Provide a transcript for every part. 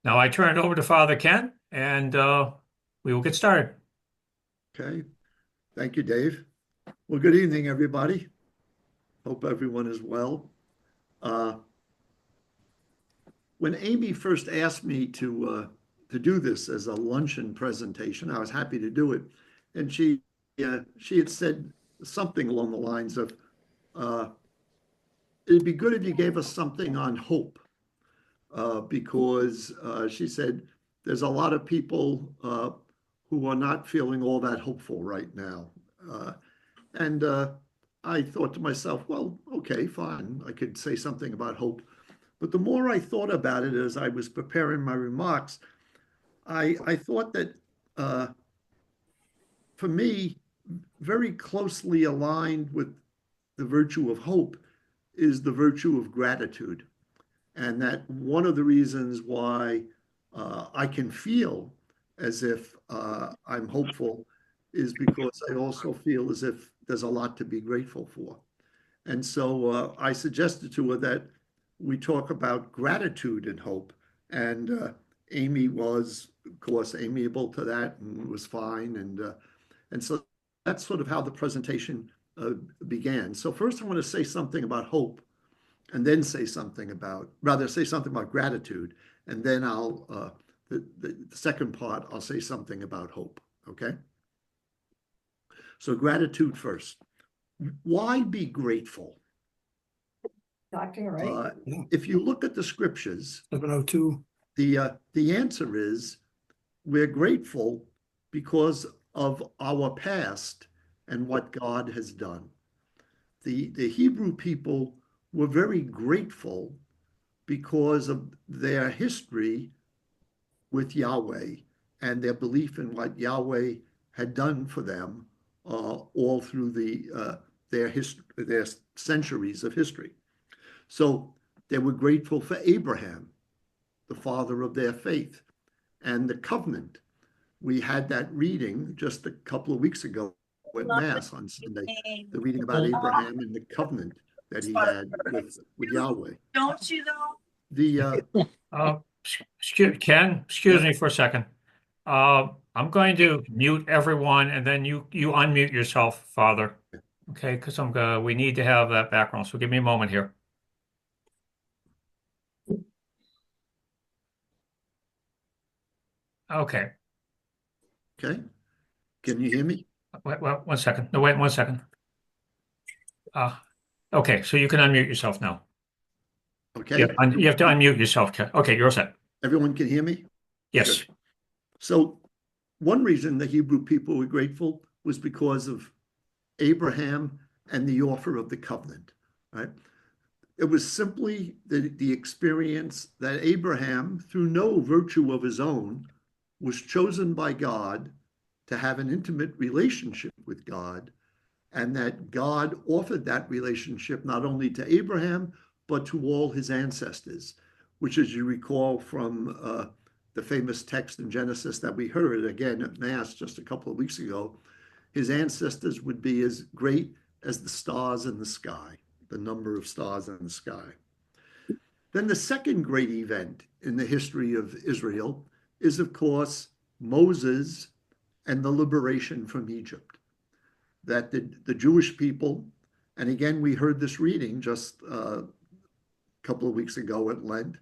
Now I turn it over to Father Ken, and we will get started. Okay, thank you, Dave. Well, good evening, everybody. Hope everyone is well. Uh, when Amy first asked me to do this as a luncheon presentation, I was happy to do it, and she had said something along the lines of, uh, "It'd be good if you gave us something on hope," because she said there's a lot of people who are not feeling all that hopeful right now. Uh, And I thought to myself, well, okay, fine. I could say something about hope. But the more I thought about it as I was preparing my remarks, I thought that uh, for me, very closely aligned with the virtue of hope is the virtue of gratitude. And that one of the reasons why I can feel as if I'm hopeful is because I also feel as if there's a lot to be grateful for. And so I suggested to her that we talk about gratitude and hope. And Amy was, of course, amiable to that and was fine. And so that's sort of how the presentation began. So first, I want to say something about hope, and then say something about gratitude, and then the second part, I'll say something about hope. Okay. So gratitude first. Why be grateful? Talking right. Yeah. If you look at the scriptures, 7:02. the answer is we're grateful because of our past and what God has done. The Hebrew people were very grateful because of their history with Yahweh and their belief in what Yahweh had done for them all through their centuries of history. So they were grateful for Abraham, the father of their faith, and the covenant. We had that reading just a couple of weeks ago at Mass on Sunday, the reading about Abraham and the covenant that he had with Yahweh. Don't you know? The Excuse me for a second. I'm going to mute everyone, and then you unmute yourself, Father. Okay, because we need to have that background. So give me a moment here. Okay. Okay, can you hear me? Wait, 1 second. No, wait 1 second. Uh, okay, so you can unmute yourself now. Okay, You have to unmute yourself, Ken. Okay, you're all set. everyone can hear me? Yes. Good. So one reason the Hebrew people were grateful was because of Abraham and the offer of the covenant, right? It was simply the experience that Abraham, through no virtue of his own, was chosen by God to have an intimate relationship with God, and that God offered that relationship not only to Abraham, but to all his ancestors, which, as you recall from the famous text in Genesis that we heard again at Mass just a couple of weeks ago, his ancestors would be as great as the stars in the sky, the number of stars in the sky. Then the second great event in the history of Israel is, of course, Moses and the liberation from Egypt. That the Jewish people, and again, we heard this reading just a couple of weeks ago at Lent,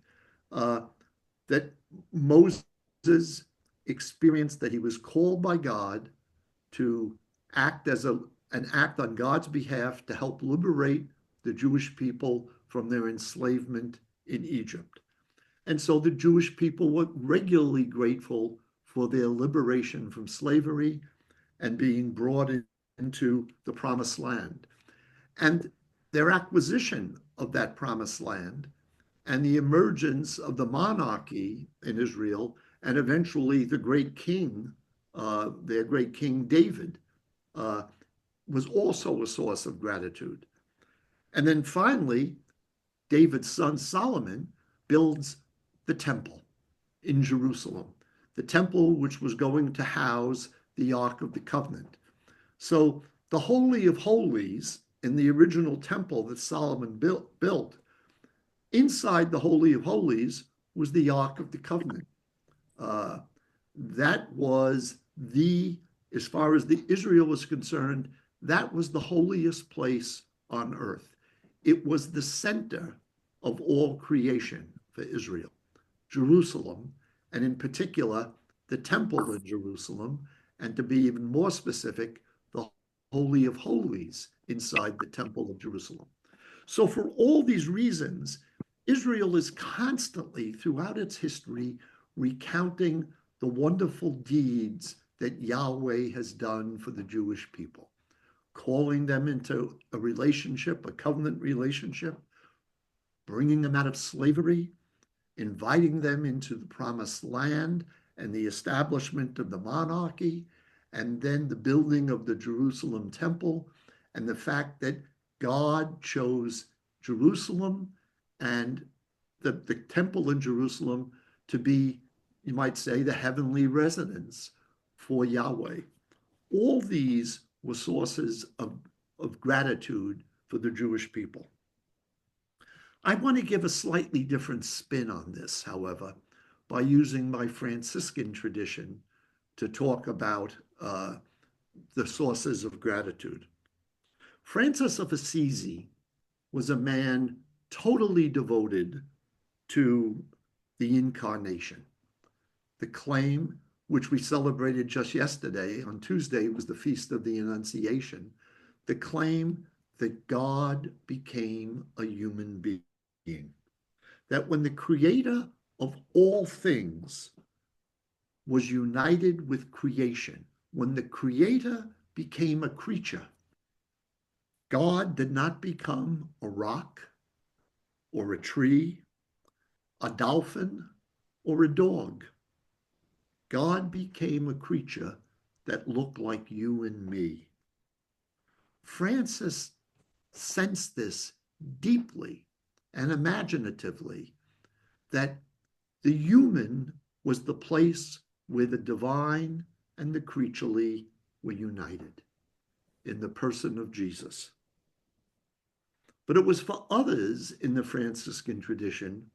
that Moses experienced that he was called by God to act act on God's behalf to help liberate the Jewish people from their enslavement in Egypt. And so the Jewish people were regularly grateful for their liberation from slavery and being brought into the promised land. And their acquisition of that promised land and the emergence of the monarchy in Israel, and eventually the great king, their great King David, uh, was also a source of gratitude. And then finally, David's son Solomon builds the temple in Jerusalem, the temple which was going to house the Ark of the Covenant. So the Holy of Holies in the original temple that Solomon built, inside the Holy of Holies was the Ark of the Covenant. Uh, that was as far as the Israel was concerned, that was the holiest place on earth. It was the center of all creation for Israel. Jerusalem, and in particular, the temple in Jerusalem, and to be even more specific, the Holy of Holies inside the temple of Jerusalem. So for all these reasons, Israel is constantly, throughout its history, recounting the wonderful deeds that Yahweh has done for the Jewish people, calling them into a relationship, a covenant relationship, bringing them out of slavery, inviting them into the promised land and the establishment of the monarchy, and then the building of the Jerusalem temple, and the fact that God chose Jerusalem and the temple in Jerusalem to be, you might say, the heavenly residence for Yahweh. All these were sources of gratitude for the Jewish people. I want to give a slightly different spin on this, however, by using my Franciscan tradition to talk about the sources of gratitude. Francis of Assisi was a man totally devoted to the Incarnation. The claim, which we celebrated just yesterday, on Tuesday was the Feast of the Annunciation, the claim that God became a human being. That when the creator of all things was united with creation, when the creator became a creature, God did not become a rock or a tree, a dolphin or a dog. God became a creature that looked like you and me. Francis sensed this deeply and imaginatively, that the human was the place where the divine and the creaturely were united in the person of Jesus. But it was for others in the Franciscan tradition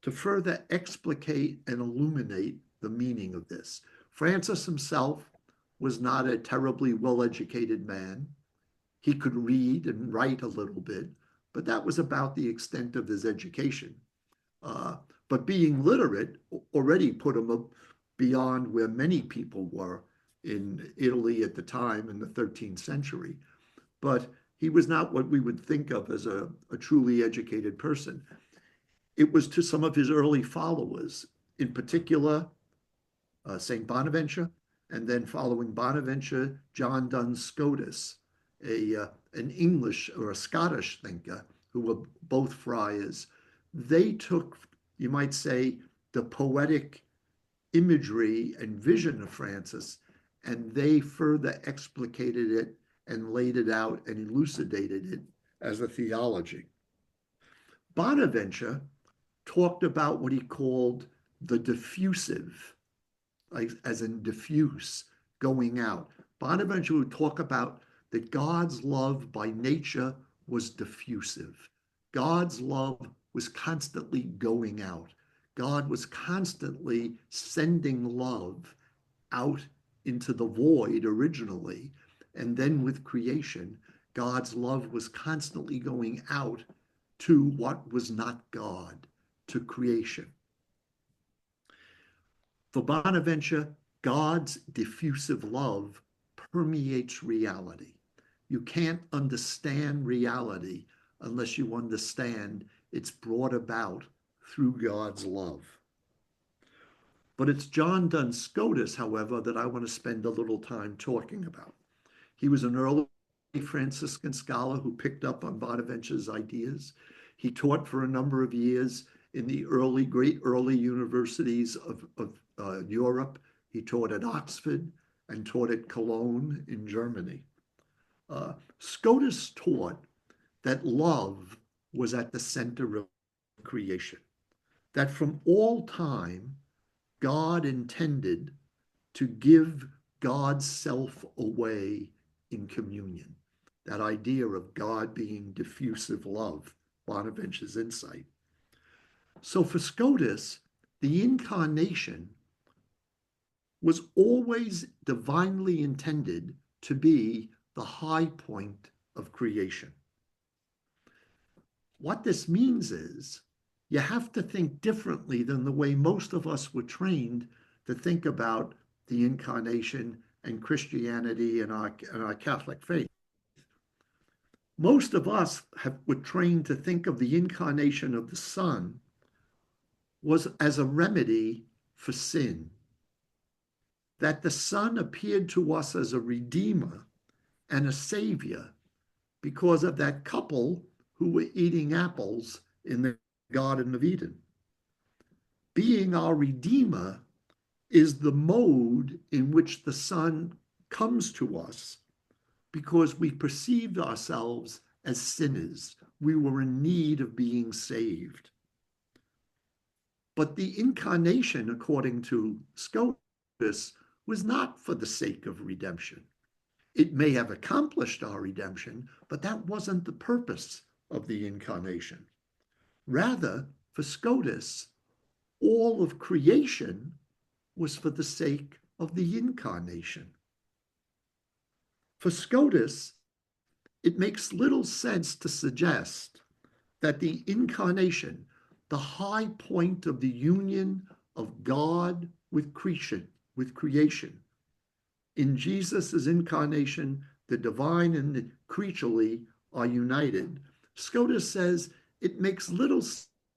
to further explicate and illuminate the meaning of this. Francis himself was not a terribly well-educated man. He could read and write a little bit, but that was about the extent of his education. But being literate already put him up beyond where many people were in Italy at the time in the 13th century. But he was not what we would think of as a truly educated person. It was to some of his early followers, in particular, St. Bonaventure, and then following Bonaventure, John Duns Scotus, an English or a Scottish thinker who were both friars. They took, you might say, the poetic imagery and vision of Francis, and they further explicated it and laid it out and elucidated it as a theology. Bonaventure talked about what he called the diffusive, like as in diffuse, going out. Bonaventure would talk about that God's love by nature was diffusive. God's love was constantly going out. God was constantly sending love out into the void originally. And then with creation, God's love was constantly going out to what was not God, to creation. For Bonaventure, God's diffusive love permeates reality. You can't understand reality unless you understand it's brought about through God's love. But it's John Duns Scotus, however, that I want to spend a little time talking about. He was an early Franciscan scholar who picked up on Bonaventure's ideas. He taught for a number of years in the great early universities of Europe. He taught at Oxford and taught at Cologne in Germany. Scotus taught that love was at the center of creation, that from all time, God intended to give God's self away in communion. That idea of God being diffusive love, Bonaventure's insight. So for Scotus, the incarnation was always divinely intended to be the high point of creation. What this means is you have to think differently than the way most of us were trained to think about the incarnation and Christianity and our Catholic faith. Most of us were trained to think of the incarnation of the Son was as a remedy for sin, that the Son appeared to us as a redeemer and a savior because of that couple who were eating apples in the Garden of Eden. Being our redeemer is the mode in which the Son comes to us because we perceived ourselves as sinners. We were in need of being saved. But the incarnation, according to Scotus, was not for the sake of redemption. It may have accomplished our redemption, but that wasn't the purpose of the incarnation. Rather, for Scotus, all of creation was for the sake of the incarnation. For Scotus, it makes little sense to suggest that the incarnation, the high point of the union of God with creation, in Jesus' incarnation, the divine and the creaturely are united. Scotus says it makes little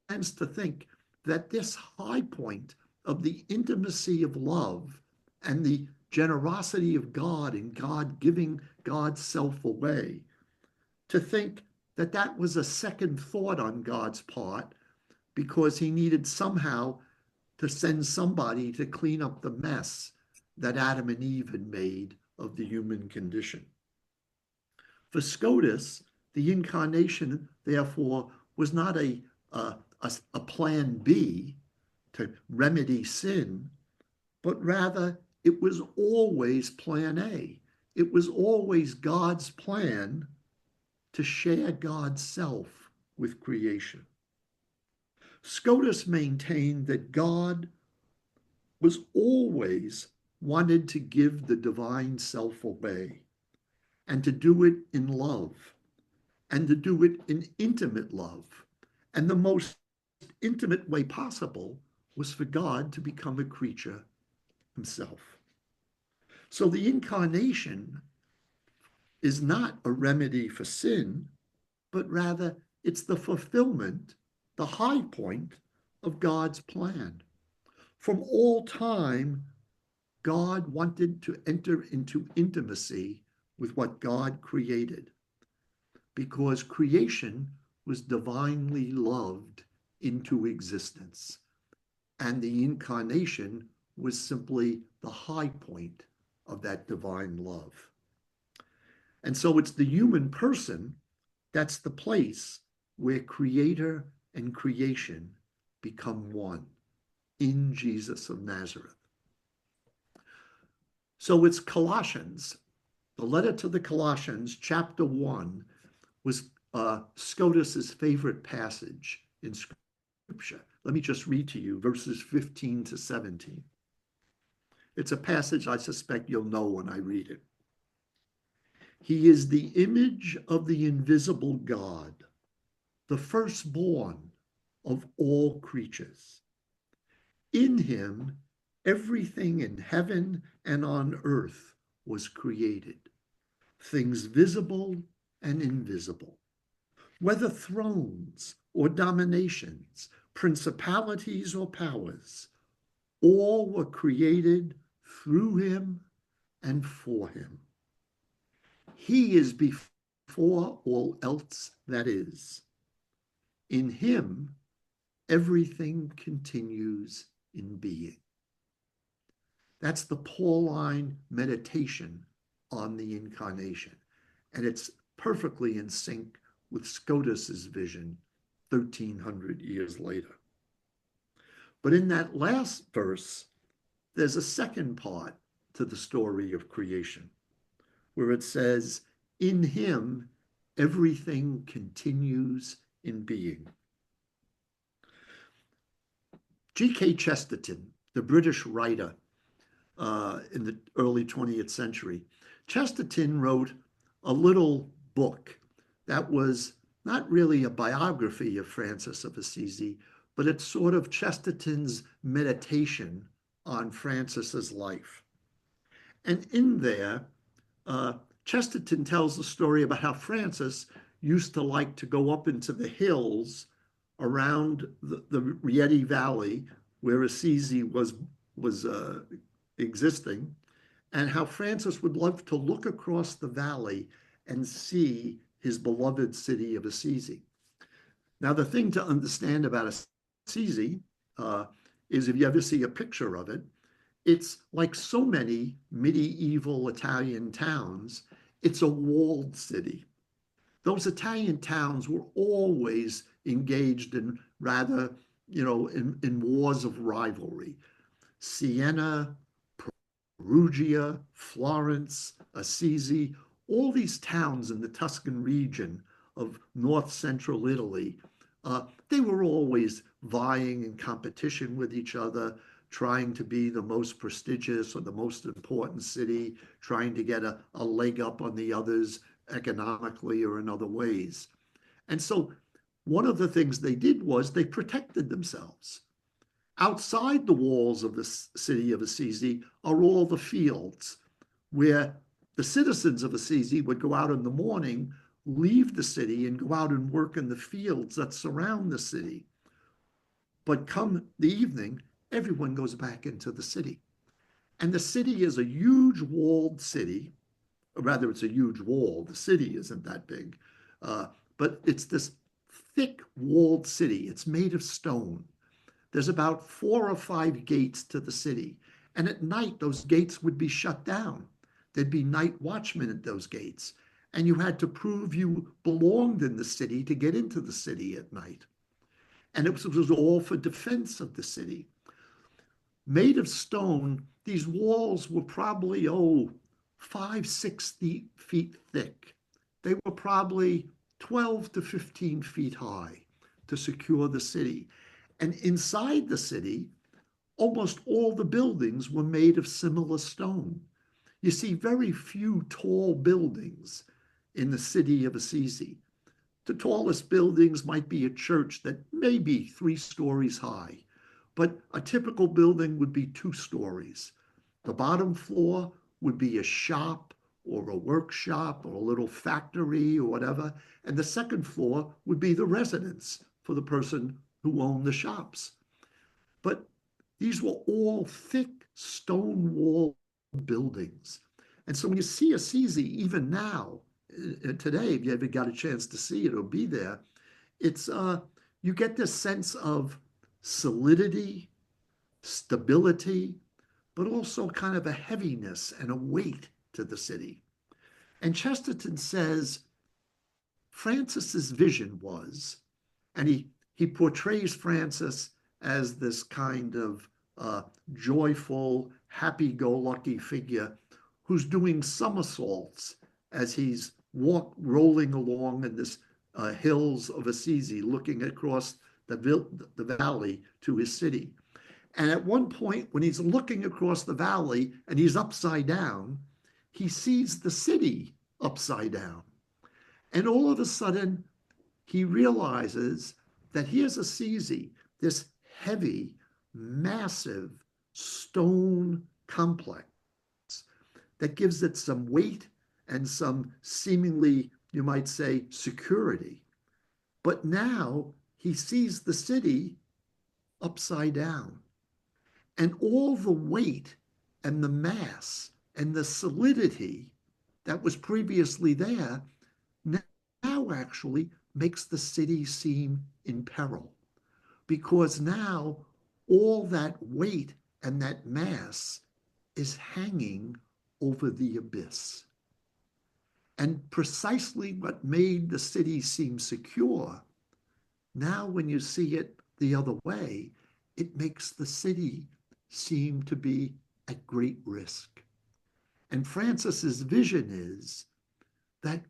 sense to think that this high point of the intimacy of love and the generosity of God and God giving God's self away, to think that that was a second thought on God's part because he needed somehow to send somebody to clean up the mess that Adam and Eve had made of the human condition. For Scotus, the incarnation, therefore, was not a plan B to remedy sin, but rather it was always plan A. It was always God's plan to share God's self with creation. Scotus maintained that God was always wanted to give the divine self away and to do it in love and to do it in intimate love. And the most intimate way possible was for God to become a creature himself. So the incarnation is not a remedy for sin, but rather it's the fulfillment, the high point of God's plan. From all time, God wanted to enter into intimacy with what God created because creation was divinely loved into existence. And the incarnation was simply the high point of that divine love. And so it's the human person that's the place where creator and creation become one in Jesus of Nazareth. So it's Colossians. The letter to the Colossians, chapter 1, was Scotus's favorite passage in Scripture. Let me just read to you verses 15 to 17. It's a passage I suspect you'll know when I read it. He is the image of the invisible God, the firstborn of all creatures. In him, everything in heaven and on earth was created, things visible and invisible, whether thrones or dominations, principalities or powers, all were created through him and for him. He is before all else that is. In him, everything continues in being. That's the Pauline meditation on the incarnation. And it's perfectly in sync with Scotus's vision 1,300 years later. But in that last verse, there's a second part to the story of creation, where it says, in him, everything continues in being. G.K. Chesterton, the British writer in the early 20th century, Chesterton wrote a little book that was not really a biography of Francis of Assisi, but it's sort of Chesterton's meditation on Francis's life. And in there, Chesterton tells the story about how Francis used to like to go up into the hills around the Rieti Valley where Assisi was existing, and how Francis would love to look across the valley and see his beloved city of Assisi. Now, the thing to understand about Assisi is if you ever see a picture of it, it's like so many medieval Italian towns, it's a walled city. Those Italian towns were always engaged in rather, in wars of rivalry. Siena, Perugia, Florence, Assisi, all these towns in the Tuscan region of north central Italy, they were always vying in competition with each other, trying to be the most prestigious or the most important city, trying to get a leg up on the others economically or in other ways. And so one of the things they did was they protected themselves. Outside the walls of the city of Assisi are all the fields where the citizens of Assisi would go out in the morning, leave the city, and go out and work in the fields that surround the city. But come the evening, everyone goes back into the city. And the city is a huge walled city, or rather, it's a huge wall. The city isn't that big, but it's this thick walled city. It's made of stone. There's about 4 or 5 gates to the city. And at night, those gates would be shut down. There'd be night watchmen at those gates. And you had to prove you belonged in the city to get into the city at night. And it was all for defense of the city. Made of stone, these walls were probably, 5, 6 feet thick. They were probably 12 to 15 feet high to secure the city. And inside the city, almost all the buildings were made of similar stone. You see very few tall buildings in the city of Assisi. The tallest buildings might be a church that may be 3 stories high, but a typical building would be 2 stories. The bottom floor would be a shop or a workshop or a little factory or whatever, and the second floor would be the residence for the person who owned the shops. But these were all thick stone wall buildings. And so when you see Assisi, even now, today, if you ever got a chance to see it or be there, it's you get this sense of solidity, stability, but also kind of a heaviness and a weight to the city. And Chesterton says Francis's vision was, and he portrays Francis as this kind of joyful, happy-go-lucky figure who's doing somersaults as he's rolling along in this hills of Assisi, looking across the valley to his city. And at one point, when he's looking across the valley and he's upside down, he sees the city upside down. And all of a sudden, he realizes that here's Assisi, this heavy, massive stone complex that gives it some weight and some seemingly, you might say, security. But now he sees the city upside down. And all the weight and the mass and the solidity that was previously there now actually makes the city seem in peril. Because now all that weight and that mass is hanging over the abyss. And precisely what made the city seem secure, now when you see it the other way, it makes the city seem to be at great risk. And Francis's vision is that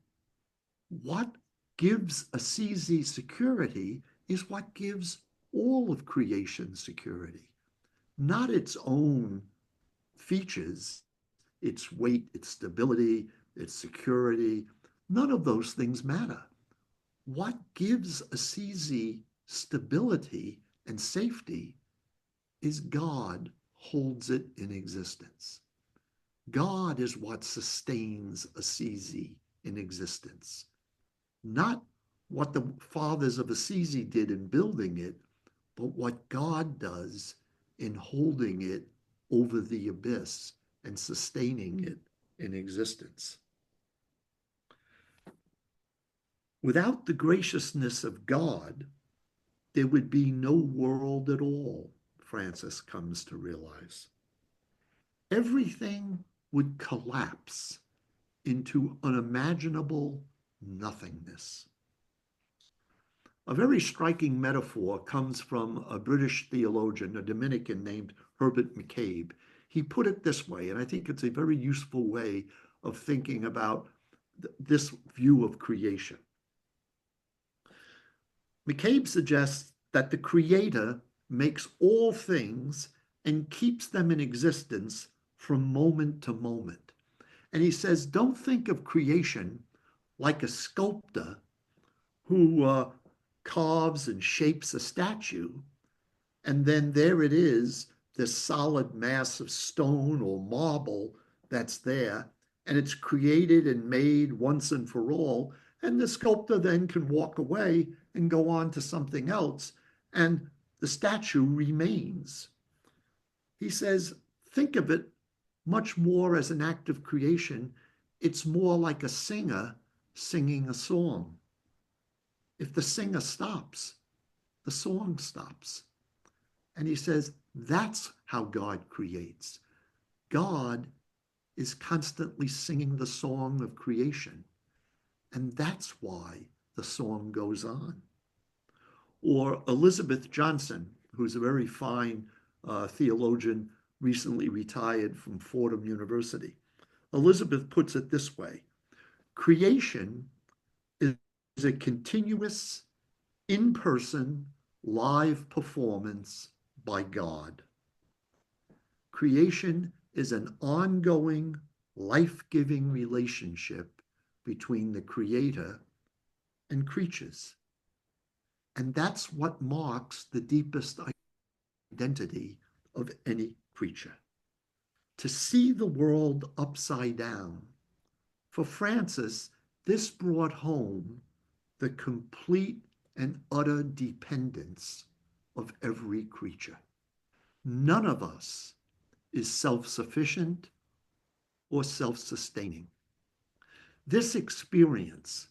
what gives Assisi security is what gives all of creation's security, not its own features, its weight, its stability, its security. None of those things matter. What gives Assisi stability and safety is God holds it in existence. God is what sustains Assisi in existence, not what the fathers of Assisi did in building it, but what God does in holding it over the abyss and sustaining it in existence. Without the graciousness of God, there would be no world at all, Francis comes to realize. Everything would collapse into unimaginable nothingness. A very striking metaphor comes from a British theologian, a Dominican named Herbert McCabe. He put it this way, and I think it's a very useful way of thinking about this view of creation. McCabe suggests that the Creator makes all things and keeps them in existence from moment to moment. And he says, don't think of creation like a sculptor who carves and shapes a statue, and then there it is, this solid mass of stone or marble that's there, and it's created and made once and for all, and the sculptor then can walk away and go on to something else, and the statue remains. He says, think of it much more as an act of creation. It's more like a singer singing a song. If the singer stops, the song stops. And he says, that's how God creates. God is constantly singing the song of creation. And that's why the song goes on. Or Elizabeth Johnson, who's a very fine theologian, recently retired from Fordham University. Elizabeth puts it this way: creation is a continuous, in-person, live performance by God. Creation is an ongoing, life-giving relationship between the Creator and creatures. And that's what marks the deepest identity of any creature. To see the world upside down, for Francis, this brought home the complete and utter dependence of every creature. None of us is self-sufficient or self-sustaining. This experience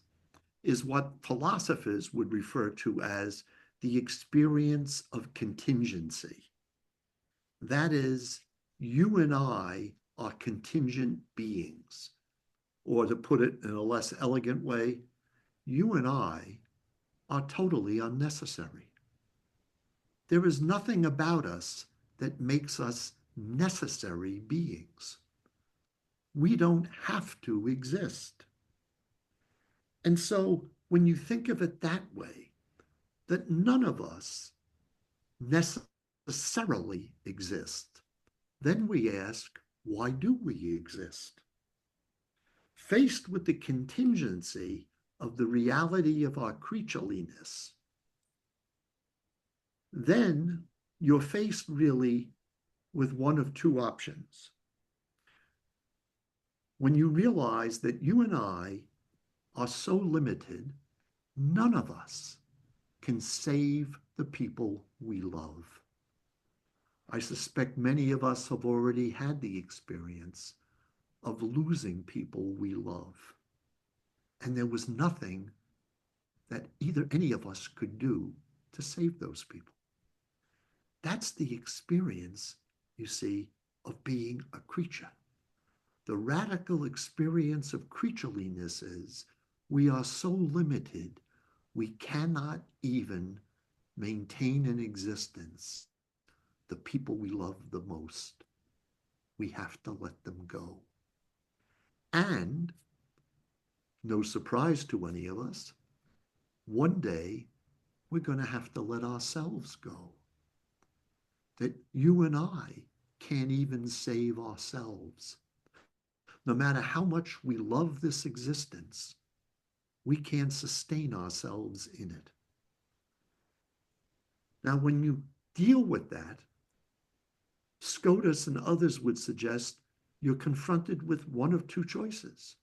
is what philosophers would refer to as the experience of contingency. That is, you and I are contingent beings. Or to put it in a less elegant way, you and I are totally unnecessary. There is nothing about us that makes us necessary beings. We don't have to exist. And so when you think of it that way, that none of us necessarily exist, then we ask, why do we exist? Faced with the contingency of the reality of our creatureliness, then you're faced really with one of two options. When you realize that you and I are so limited, none of us can save the people we love. I suspect many of us have already had the experience of losing people we love. And there was nothing that either any of us could do to save those people. That's the experience, you see, of being a creature. The radical experience of creatureliness is we are so limited, we cannot even maintain in existence the people we love the most. We have to let them go. And, no surprise to any of us, one day we're going to have to let ourselves go. That you and I can't even save ourselves. No matter how much we love this existence, we can't sustain ourselves in it. Now, when you deal with that, Scotus and others would suggest you're confronted with one of two choices.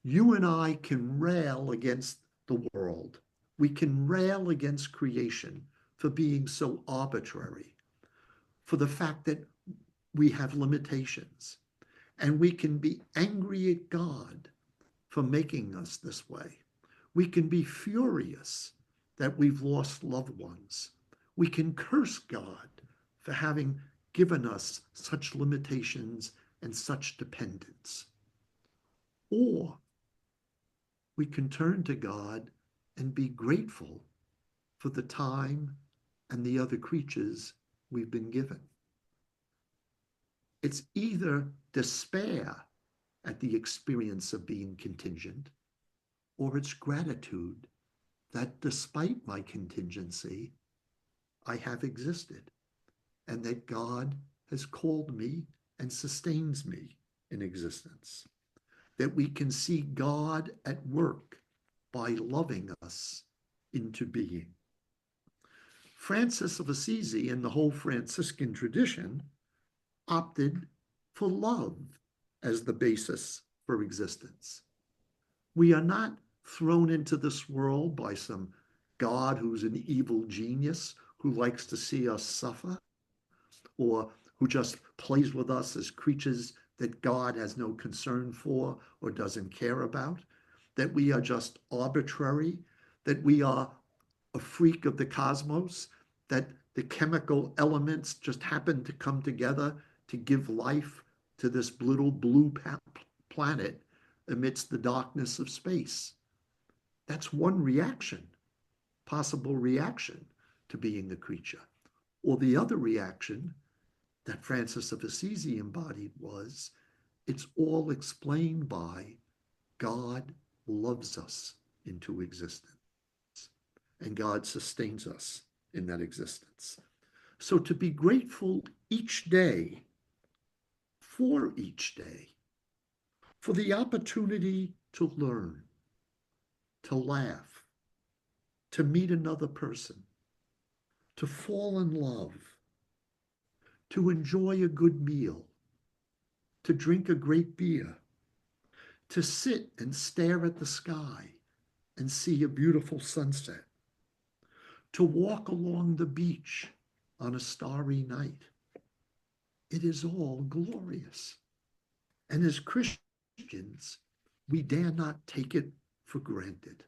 You and I can rail against the world. We can rail against creation for being so arbitrary, for the fact that we have limitations. And we can be angry at God for making us this way. We can be furious that we've lost loved ones. We can curse God for having given us such limitations and such dependence. Or we can turn to God and be grateful for the time and the other creatures we've been given. It's either despair at the experience of being contingent, or it's gratitude that despite my contingency, I have existed, and that God has called me and sustains me in existence. That we can see God at work by loving us into being. Francis of Assisi and the whole Franciscan tradition opted for love as the basis for existence. We are not thrown into this world by some God who's an evil genius who likes to see us suffer, or who just plays with us as creatures that God has no concern for or doesn't care about, that we are just arbitrary, that we are a freak of the cosmos, that the chemical elements just happen to come together to give life to this little blue planet amidst the darkness of space. That's one reaction, possible reaction to being a creature. Or the other reaction that Francis of Assisi embodied was, it's all explained by God loves us into existence, and God sustains us in that existence. So to be grateful each day, for each day, for the opportunity to learn, to laugh, to meet another person, to fall in love, to enjoy a good meal, to drink a great beer, to sit and stare at the sky and see a beautiful sunset, to walk along the beach on a starry night. It is all glorious. And as Christians, we dare not take it for granted.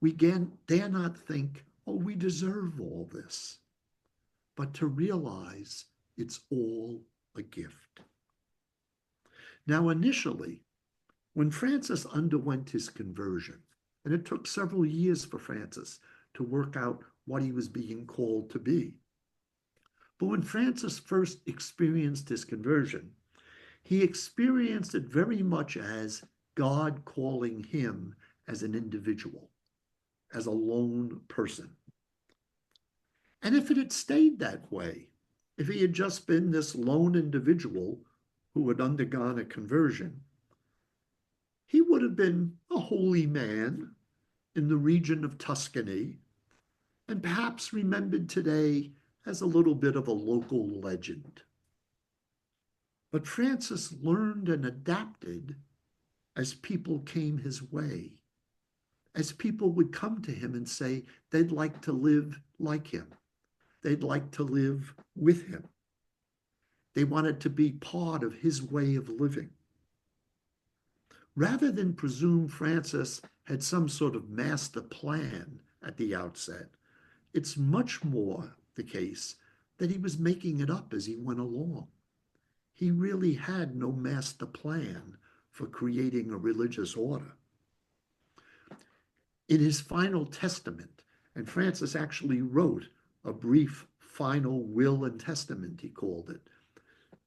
We dare not think, oh, we deserve all this, but to realize it's all a gift. Now, initially, when Francis underwent his conversion, and it took several years for Francis to work out what he was being called to be. But when Francis first experienced his conversion, he experienced it very much as God calling him as an individual, as a lone person. And if it had stayed that way, if he had just been this lone individual who had undergone a conversion, he would have been a holy man in the region of Tuscany, and perhaps remembered today as a little bit of a local legend. But Francis learned and adapted as people came his way, as people would come to him and say they'd like to live like him. They'd like to live with him. They wanted to be part of his way of living. Rather than presume Francis had some sort of master plan at the outset, it's much more the case that he was making it up as he went along. He really had no master plan for creating a religious order. In his final testament, and Francis actually wrote a brief final will and testament, he called it,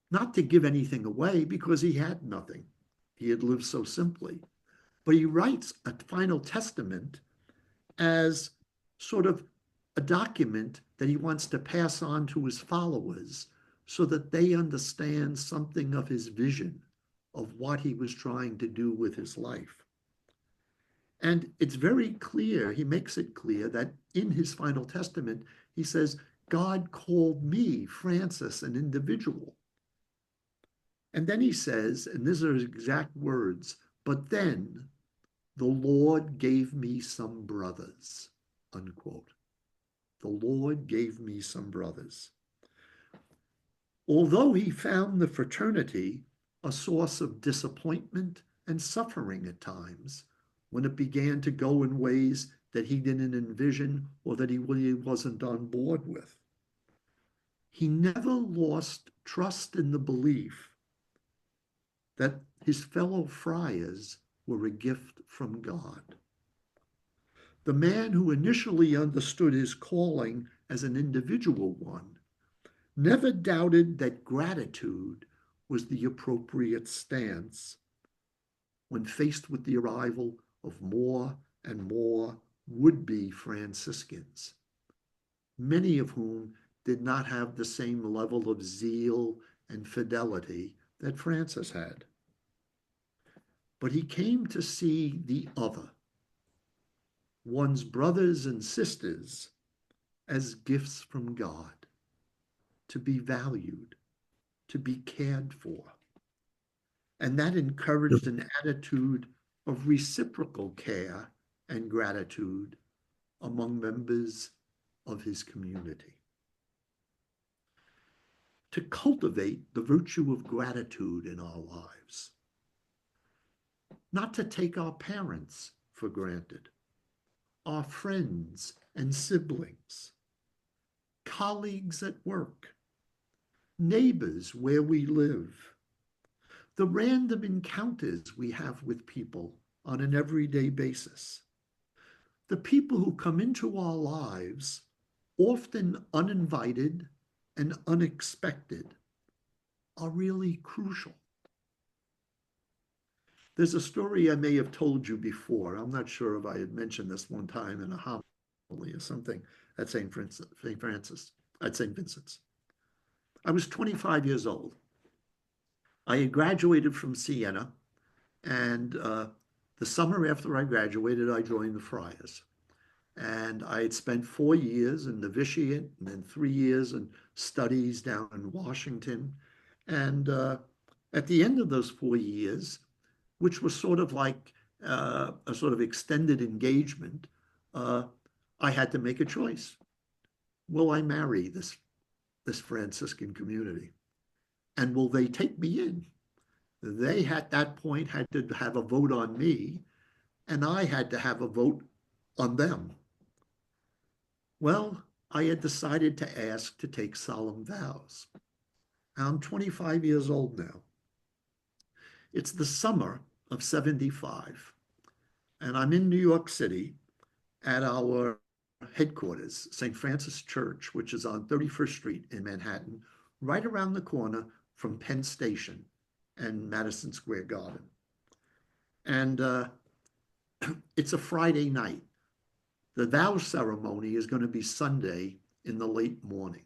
not to give anything away because he had nothing. He had lived so simply. But he writes a final testament as sort of a document that he wants to pass on to his followers so that they understand something of his vision of what he was trying to do with his life. And it's very clear, he makes it clear that in his final testament, he says, God called me, Francis, an individual. And then he says, and these are his exact words, but then the Lord gave me some brothers, unquote. The Lord gave me some brothers. Although he found the fraternity a source of disappointment and suffering at times, when it began to go in ways that he didn't envision or that he really wasn't on board with, he never lost trust in the belief that his fellow friars were a gift from God. The man who initially understood his calling as an individual one never doubted that gratitude was the appropriate stance when faced with the arrival of more and more would-be Franciscans, many of whom did not have the same level of zeal and fidelity that Francis had. But he came to see the other, one's brothers and sisters, as gifts from God, to be valued, to be cared for. And that encouraged an attitude of reciprocal care and gratitude among members of his community. To cultivate the virtue of gratitude in our lives, not to take our parents for granted, our friends and siblings, colleagues at work, neighbors where we live, the random encounters we have with people on an everyday basis. The people who come into our lives, often uninvited and unexpected, are really crucial. There's a story I may have told you before. I'm not sure if I had mentioned this one time in a homily or something at St. Francis, at St. Vincent's. I was 25 years old. I had graduated from Siena, and the summer after I graduated, I joined the Friars. And I had spent 4 years in novitiate and then 3 years in studies down in Washington. And at the end of those 4 years, which was sort of like a sort of extended engagement, I had to make a choice. Will I marry this Franciscan community? And will they take me in? They at that point had to have a vote on me, and I had to have a vote on them. Well, I had decided to ask to take solemn vows. I'm 25 years old now. It's the summer of 75, and I'm in New York City at our headquarters, St. Francis Church, which is on 31st Street in Manhattan, right around the corner from Penn Station and Madison Square Garden. And it's a Friday night. The vow ceremony is going to be Sunday in the late morning.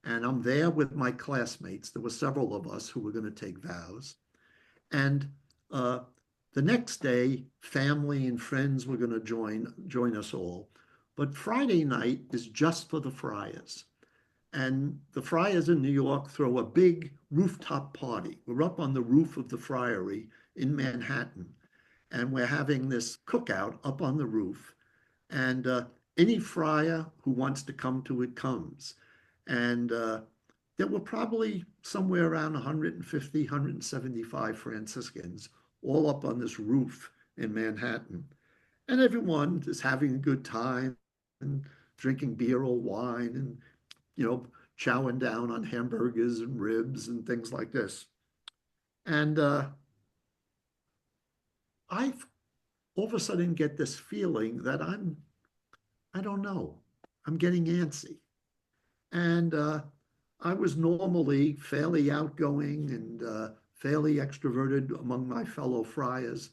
And I'm there with my classmates. There were several of us who were going to take vows. And the next day, family and friends were going to join us all. But Friday night is just for the friars. And the friars in New York throw a big rooftop party. We're up on the roof of the friary in Manhattan, and we're having this cookout up on the roof. And any friar who wants to come to it comes. And there were probably somewhere around 150, 175 Franciscans all up on this roof in Manhattan. And everyone is having a good time and drinking beer or wine and, chowing down on hamburgers and ribs and things like this. And I all of a sudden get this feeling that I don't know, I'm getting antsy. And I was normally fairly outgoing and fairly extroverted among my fellow friars,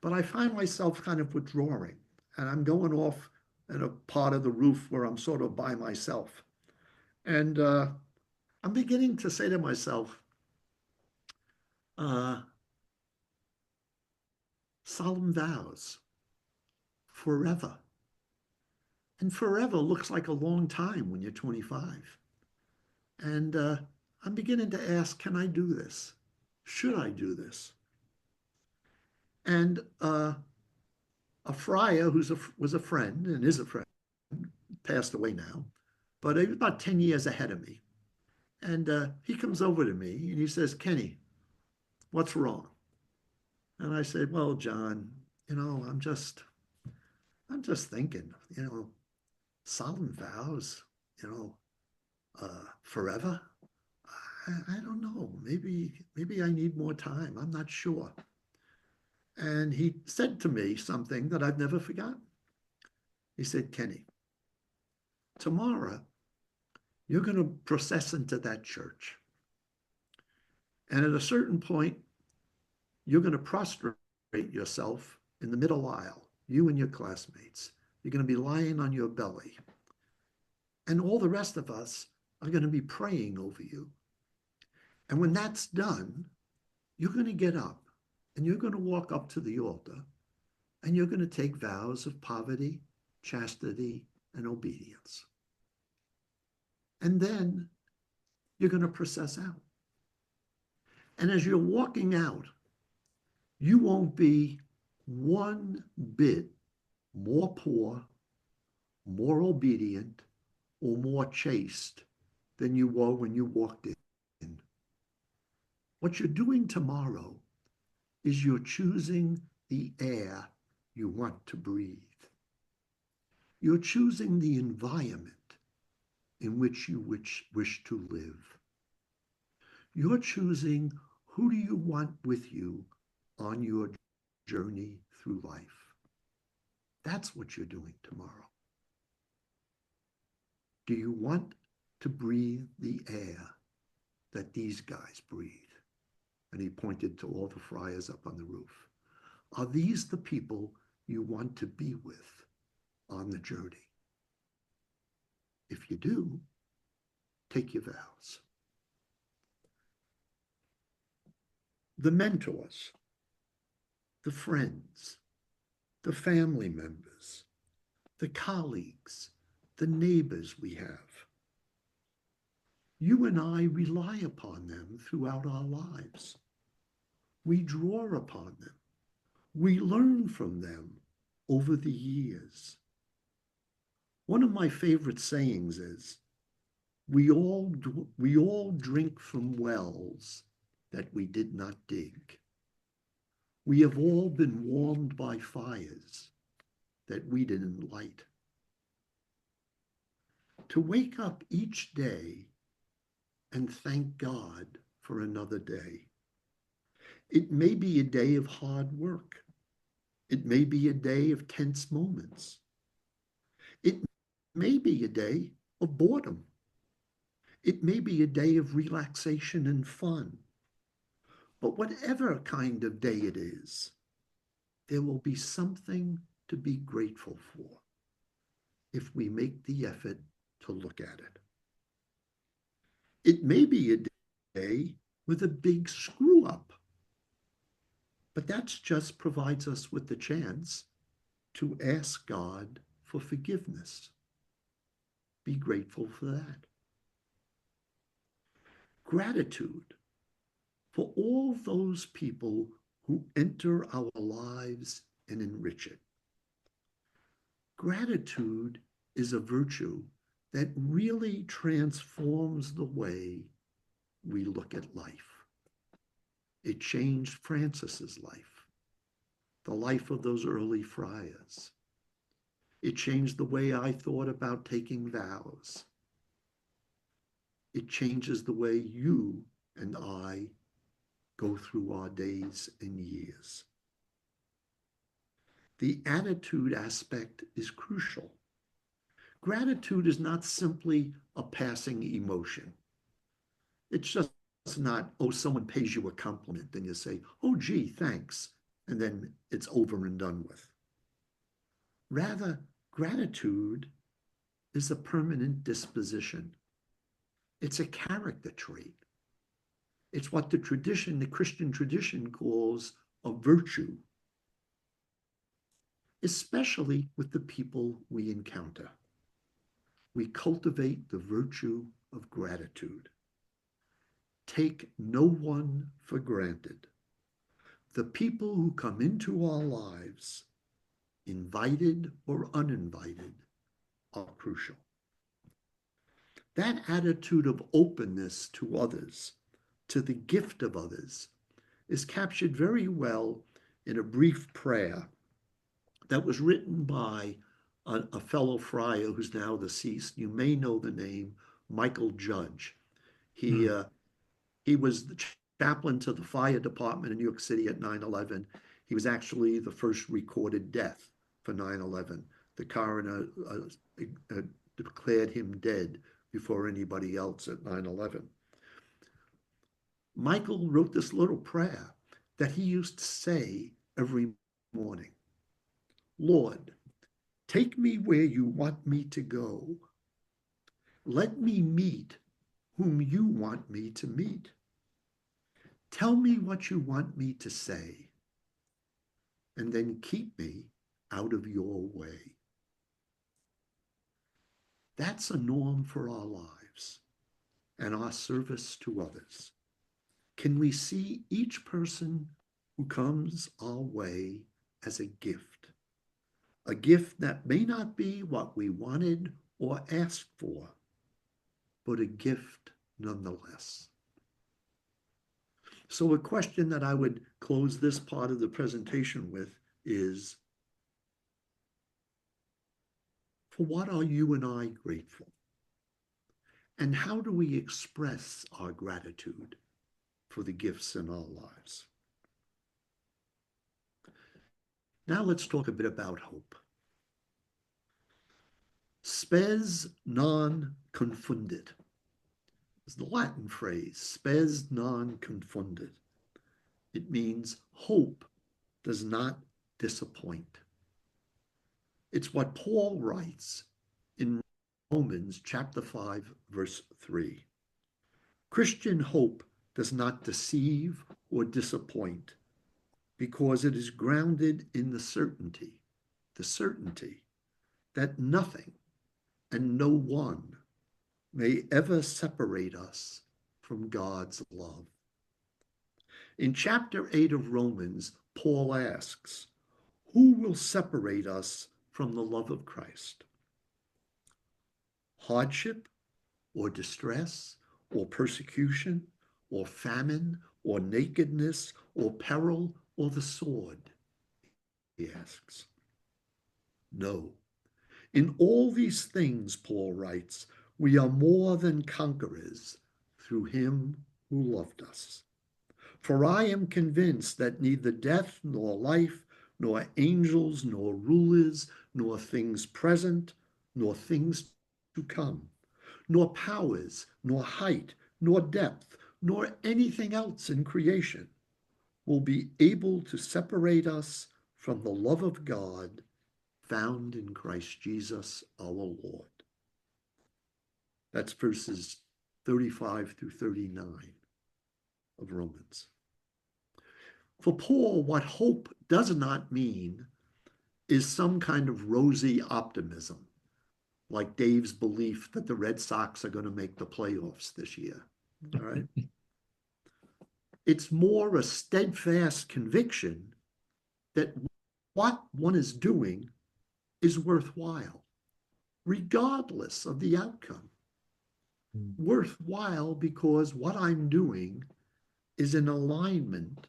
but I find myself kind of withdrawing, and I'm going off and a part of the roof where I'm sort of by myself. And I'm beginning to say to myself, uh, solemn vows, forever. And forever looks like a long time when you're 25. And I'm beginning to ask, can I do this? Should I do this? And a friar was a friend and is a friend, passed away now, but he was about 10 years ahead of me. And he comes over to me and he says, Kenny, what's wrong? And I said, well, John, I'm just thinking, solemn vows, forever. I don't know. Maybe I need more time. I'm not sure. And he said to me something that I've never forgotten. He said, Kenny, tomorrow you're going to process into that church. And at a certain point, you're going to prostrate yourself in the middle aisle, you and your classmates. You're going to be lying on your belly. And all the rest of us are going to be praying over you. And when that's done, you're going to get up and you're going to walk up to the altar and you're going to take vows of poverty, chastity, and obedience. And then you're going to process out. And as you're walking out, you won't be one bit more poor, more obedient, or more chaste than you were when you walked in. What you're doing tomorrow is you're choosing the air you want to breathe. You're choosing the environment in which you wish to live. You're choosing who do you want with you on your journey through life. That's what you're doing tomorrow. Do you want to breathe the air that these guys breathe? And he pointed to all the friars up on the roof. Are these the people you want to be with on the journey? If you do, take your vows. The mentors, the friends, the family members, the colleagues, the neighbors we have. You and I rely upon them throughout our lives. We draw upon them. We learn from them over the years. One of my favorite sayings is, we all drink from wells that we did not dig. We have all been warmed by fires that we didn't light. To wake up each day and thank God for another day. It may be a day of hard work. It may be a day of tense moments. It may be a day of boredom. It may be a day of relaxation and fun. But whatever kind of day it is, there will be something to be grateful for if we make the effort to look at it. It may be a day with a big screw up, but that just provides us with the chance to ask God for forgiveness. Be grateful for that. Gratitude for all those people who enter our lives and enrich it. Gratitude is a virtue that really transforms the way we look at life. It changed Francis's life, the life of those early friars. It changed the way I thought about taking vows. It changes the way you and I go through our days and years. The attitude aspect is crucial. Gratitude is not simply a passing emotion. It's just not, oh, someone pays you a compliment, then you say, oh, gee, thanks, and then it's over and done with. Rather, Gratitude is a permanent disposition. It's a character trait. It's what the Christian tradition calls a virtue, especially with the people we encounter. We cultivate the virtue of gratitude. Take no one for granted. The people who come into our lives, invited or uninvited, are crucial. That attitude of openness to others, to the gift of others, is captured very well in a brief prayer that was written by a fellow friar who's now deceased. You may know the name, Michael Judge. He was the chaplain to the fire department in New York City at 9/11. He was actually the first recorded death for 9/11. The coroner declared him dead before anybody else at 9/11. Michael wrote this little prayer that he used to say every morning. Lord, take me where you want me to go. Let me meet whom you want me to meet. Tell me what you want me to say, and then keep me out of your way. That's a norm for our lives and our service to others. Can we see each person who comes our way as a gift that may not be what we wanted or asked for, but a gift nonetheless. So a question that I would close this part of the presentation with is, for what are you and I grateful? And how do we express our gratitude for the gifts in our lives? Now let's talk a bit about hope. Spes non confundit is the Latin phrase, spes non confundit. It means hope does not disappoint. It's what Paul writes in Romans chapter 5, verse 3. Christian hope does not deceive or disappoint because it is grounded in the certainty that nothing and no one may ever separate us from God's love. In chapter 8 of Romans, Paul asks, who will separate us from the love of Christ? Hardship or distress or persecution or famine or nakedness or peril or the sword? He asks. No. In all these things, Paul writes, we are more than conquerors through him who loved us. For I am convinced that neither death nor life, nor angels, nor rulers, nor things present, nor things to come, nor powers, nor height, nor depth, nor anything else in creation will be able to separate us from the love of God found in Christ Jesus our Lord. That's verses 35 through 39 of Romans. For Paul, what hope does not mean is some kind of rosy optimism, like Dave's belief that the Red Sox are going to make the playoffs this year. All right. It's more a steadfast conviction that what one is doing is worthwhile, regardless of the outcome. Worthwhile because what I'm doing is in alignment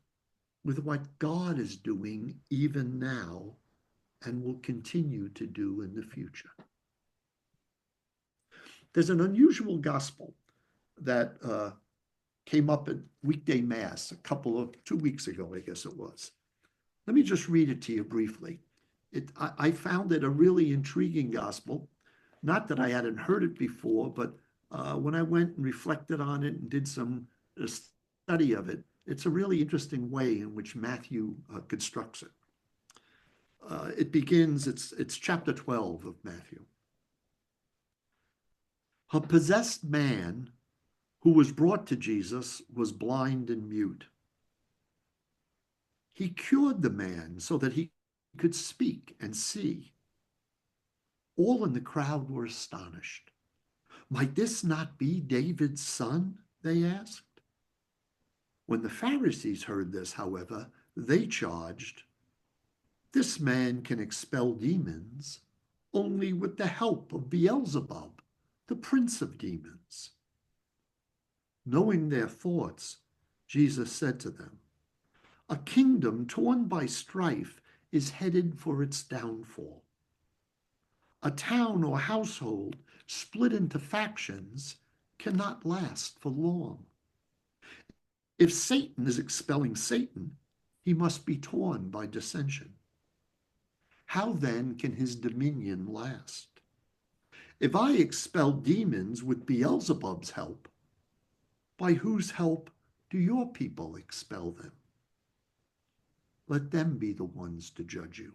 with what God is doing even now and will continue to do in the future. There's an unusual gospel that came up at weekday mass 2 weeks ago, I guess it was. Let me just read it to you briefly. I found it a really intriguing gospel. Not that I hadn't heard it before, but when I went and reflected on it and did some study of it, it's a really interesting way in which Matthew constructs it. It begins, it's chapter 12 of Matthew. A possessed man who was brought to Jesus was blind and mute. He cured the man so that he could speak and see. All in the crowd were astonished. Might this not be David's son? They asked. When the Pharisees heard this, however, they charged, this man can expel demons only with the help of Beelzebub, the prince of demons. Knowing their thoughts, Jesus said to them, a kingdom torn by strife is headed for its downfall. A town or household split into factions cannot last for long. If Satan is expelling Satan, he must be torn by dissension. How then can his dominion last? If I expel demons with Beelzebub's help, by whose help do your people expel them? Let them be the ones to judge you.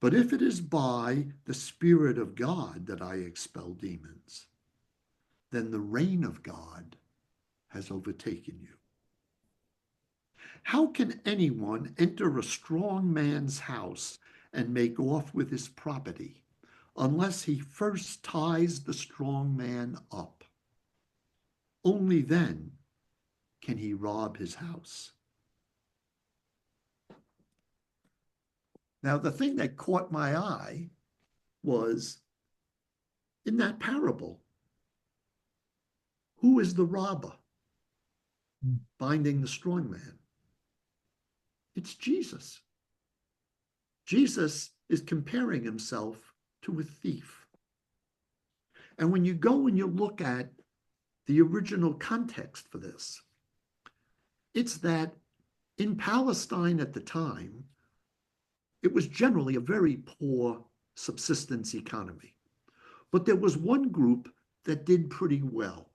But if it is by the Spirit of God that I expel demons, then the reign of God has overtaken you. How can anyone enter a strong man's house and make off with his property unless he first ties the strong man up? Only then can he rob his house. Now, the thing that caught my eye was in that parable, who is the robber binding the strong man? It's Jesus. Jesus is comparing himself to a thief. And when you go and you look at the original context for this, it's that in Palestine at the time, it was generally a very poor subsistence economy. But there was one group that did pretty well.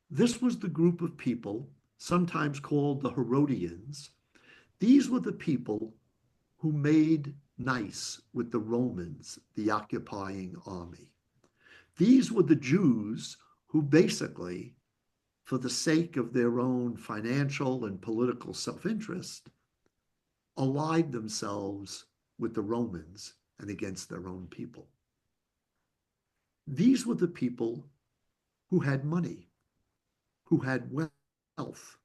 This was the group of people, sometimes called the Herodians. These were the people who made nice with the Romans, the occupying army. These were the Jews who basically, for the sake of their own financial and political self-interest, allied themselves with the Romans and against their own people. These were the people who had money, who had wealth,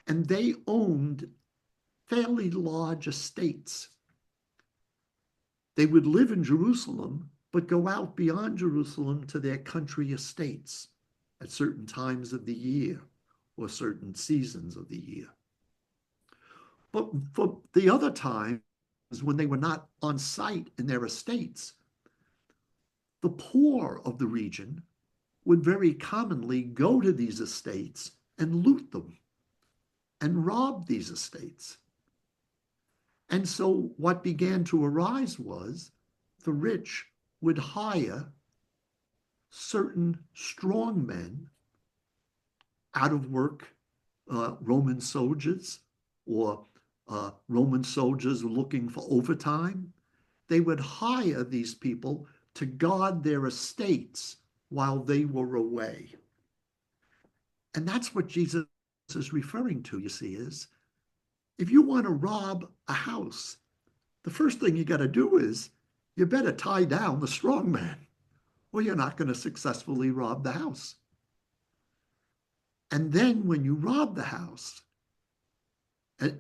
and they owned fairly large estates. They would live in Jerusalem, but go out beyond Jerusalem to their country estates at certain times of the year or certain seasons of the year. But for the other times, when they were not on site in their estates, the poor of the region would very commonly go to these estates and loot them and rob these estates. And so what began to arise was the rich would hire certain strong men, out of work Roman soldiers or Roman soldiers looking for overtime. They would hire these people to guard their estates while they were away. And that's what Jesus is referring to, you see, is if you want to rob a house, the first thing you got to do is you better tie down the strong man, or you're not going to successfully rob the house. And then when you rob the house,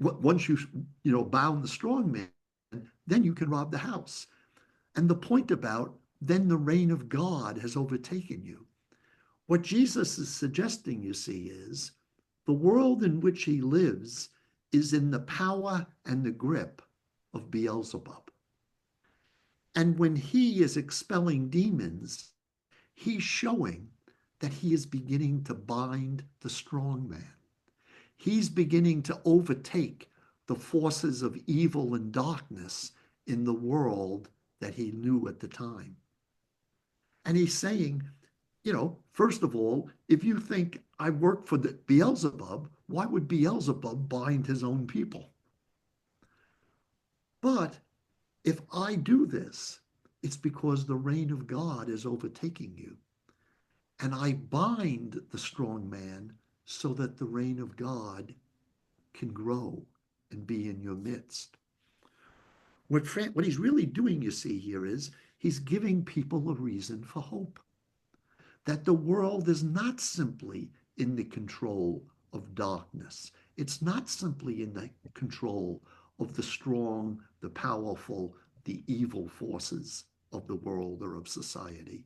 once you bound the strong man, then you can rob the house. And the point about then the reign of God has overtaken you. What Jesus is suggesting, you see, is the world in which he lives is in the power and the grip of Beelzebub. And when he is expelling demons, he's showing that he is beginning to bind the strong man. He's beginning to overtake the forces of evil and darkness in the world that he knew at the time. And he's saying, first of all, if you think I work for the Beelzebub, why would Beelzebub bind his own people? But if I do this, it's because the reign of God is overtaking you. And I bind the strong man so that the reign of God can grow and be in your midst. What he's really doing, you see, here is he's giving people a reason for hope. That the world is not simply in the control of darkness. It's not simply in the control of the strong, the powerful, the evil forces of the world or of society.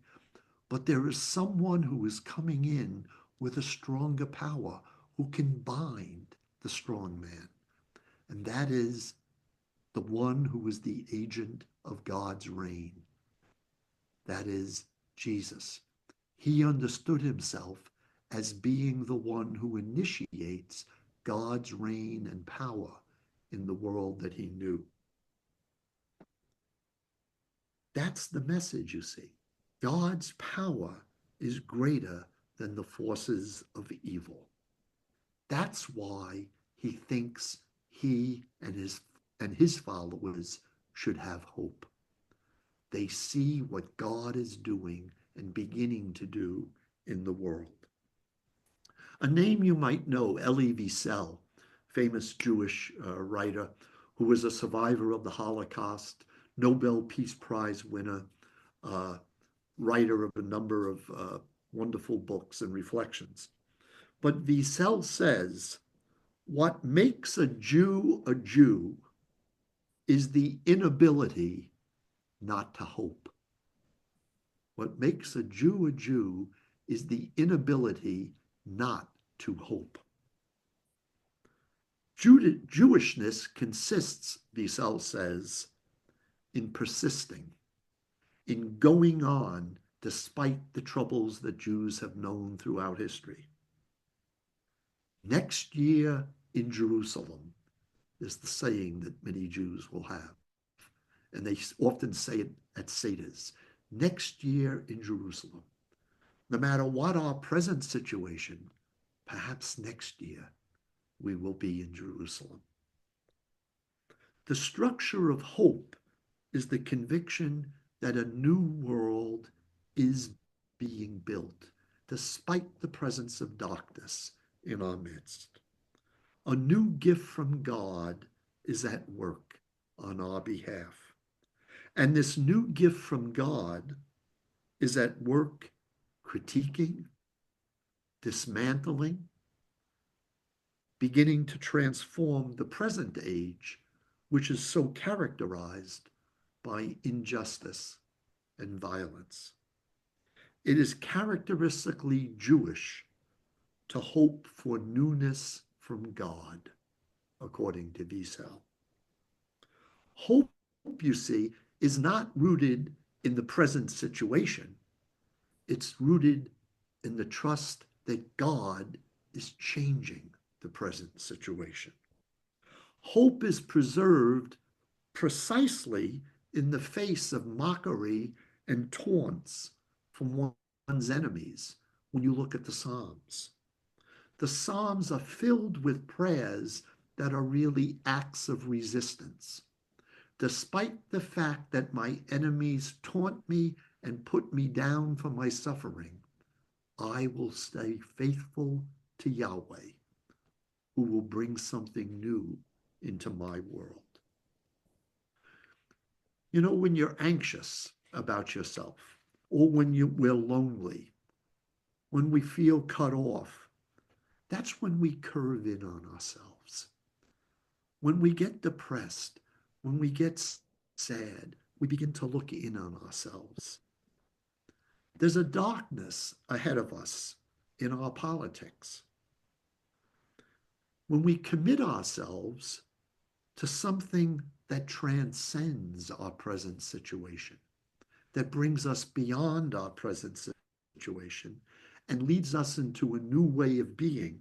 But there is someone who is coming in with a stronger power who can bind the strong man. And that is the one who is the agent of God's reign. That is Jesus. He understood himself as being the one who initiates God's reign and power in the world that he knew. That's the message, you see. God's power is greater than the forces of evil. That's why he thinks he and his followers should have hope. They see what God is doing and beginning to do in the world. A name you might know, Elie Wiesel, famous Jewish writer who was a survivor of the Holocaust, Nobel Peace Prize winner, writer of a number of wonderful books and reflections. But Wiesel says, what makes a Jew is the inability not to hope. What makes a Jew is the inability not to hope. Jewishness consists, Wiesel says, in persisting, in going on despite the troubles that Jews have known throughout history. Next year in Jerusalem is the saying that many Jews will have. And they often say it at Seder's. Next year in Jerusalem. No matter what our present situation, perhaps next year we will be in Jerusalem. The structure of hope is the conviction that a new world is being built, despite the presence of darkness in our midst. A new gift from God is at work on our behalf. And this new gift from God is at work critiquing, dismantling, beginning to transform the present age, which is so characterized by injustice and violence. It is characteristically Jewish to hope for newness from God, according to Wiesel. Hope, you see, is not rooted in the present situation. It's rooted in the trust that God is changing the present situation. Hope is preserved precisely in the face of mockery and taunts from one's enemies when you look at the Psalms. The Psalms are filled with prayers that are really acts of resistance. Despite the fact that my enemies taunt me and put me down for my suffering, I will stay faithful to Yahweh, who will bring something new into my world. You know, when you're anxious about yourself, or when we're lonely, when we feel cut off, that's when we curve in on ourselves. When we get depressed, when we get sad, we begin to look in on ourselves. There's a darkness ahead of us in our politics. When we commit ourselves to something that transcends our present situation, that brings us beyond our present situation and leads us into a new way of being,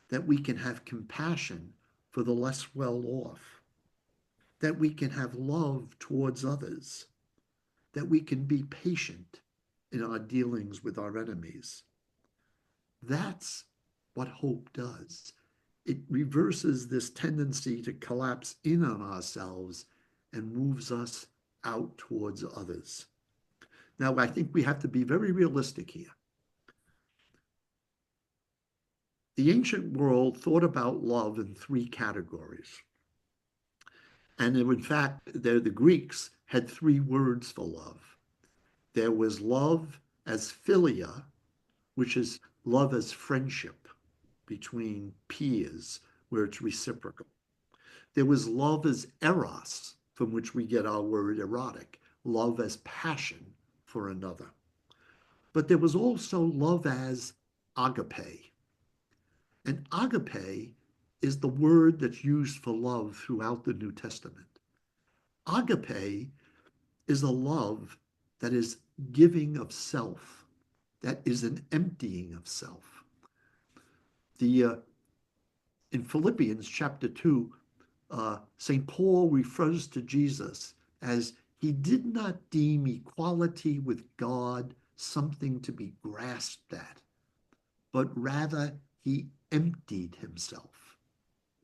that we can have compassion for the less well off, that we can have love towards others, that we can be patient in our dealings with our enemies. That's what hope does. it reverses this tendency to collapse in on ourselves and moves us out towards others. Now, I think we have to be very realistic here. The ancient world thought about love in three categories. And in fact, the Greeks had three words for love. There was love as philia, which is love as friendship between peers, where it's reciprocal. There was love as eros, from which we get our word erotic, love as passion for another. But there was also love as agape. And agape is the word that's used for love throughout the New Testament. Agape is a love that is giving of self, that is an emptying of self. In Philippians chapter 2, St. Paul refers to Jesus as he did not deem equality with God something to be grasped at, but rather he emptied himself,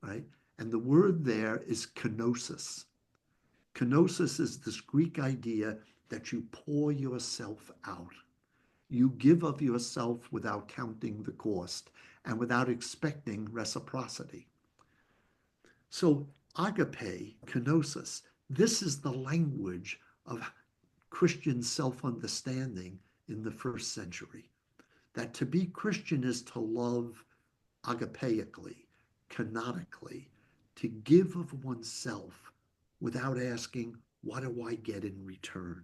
right? And the word there is kenosis. Kenosis is this Greek idea that you pour yourself out. You give of yourself without counting the cost and without expecting reciprocity. So agape, kenosis, this is the language of Christian self-understanding in the first century. That to be Christian is to love agapeically, canonically, to give of oneself without asking, what do I get in return?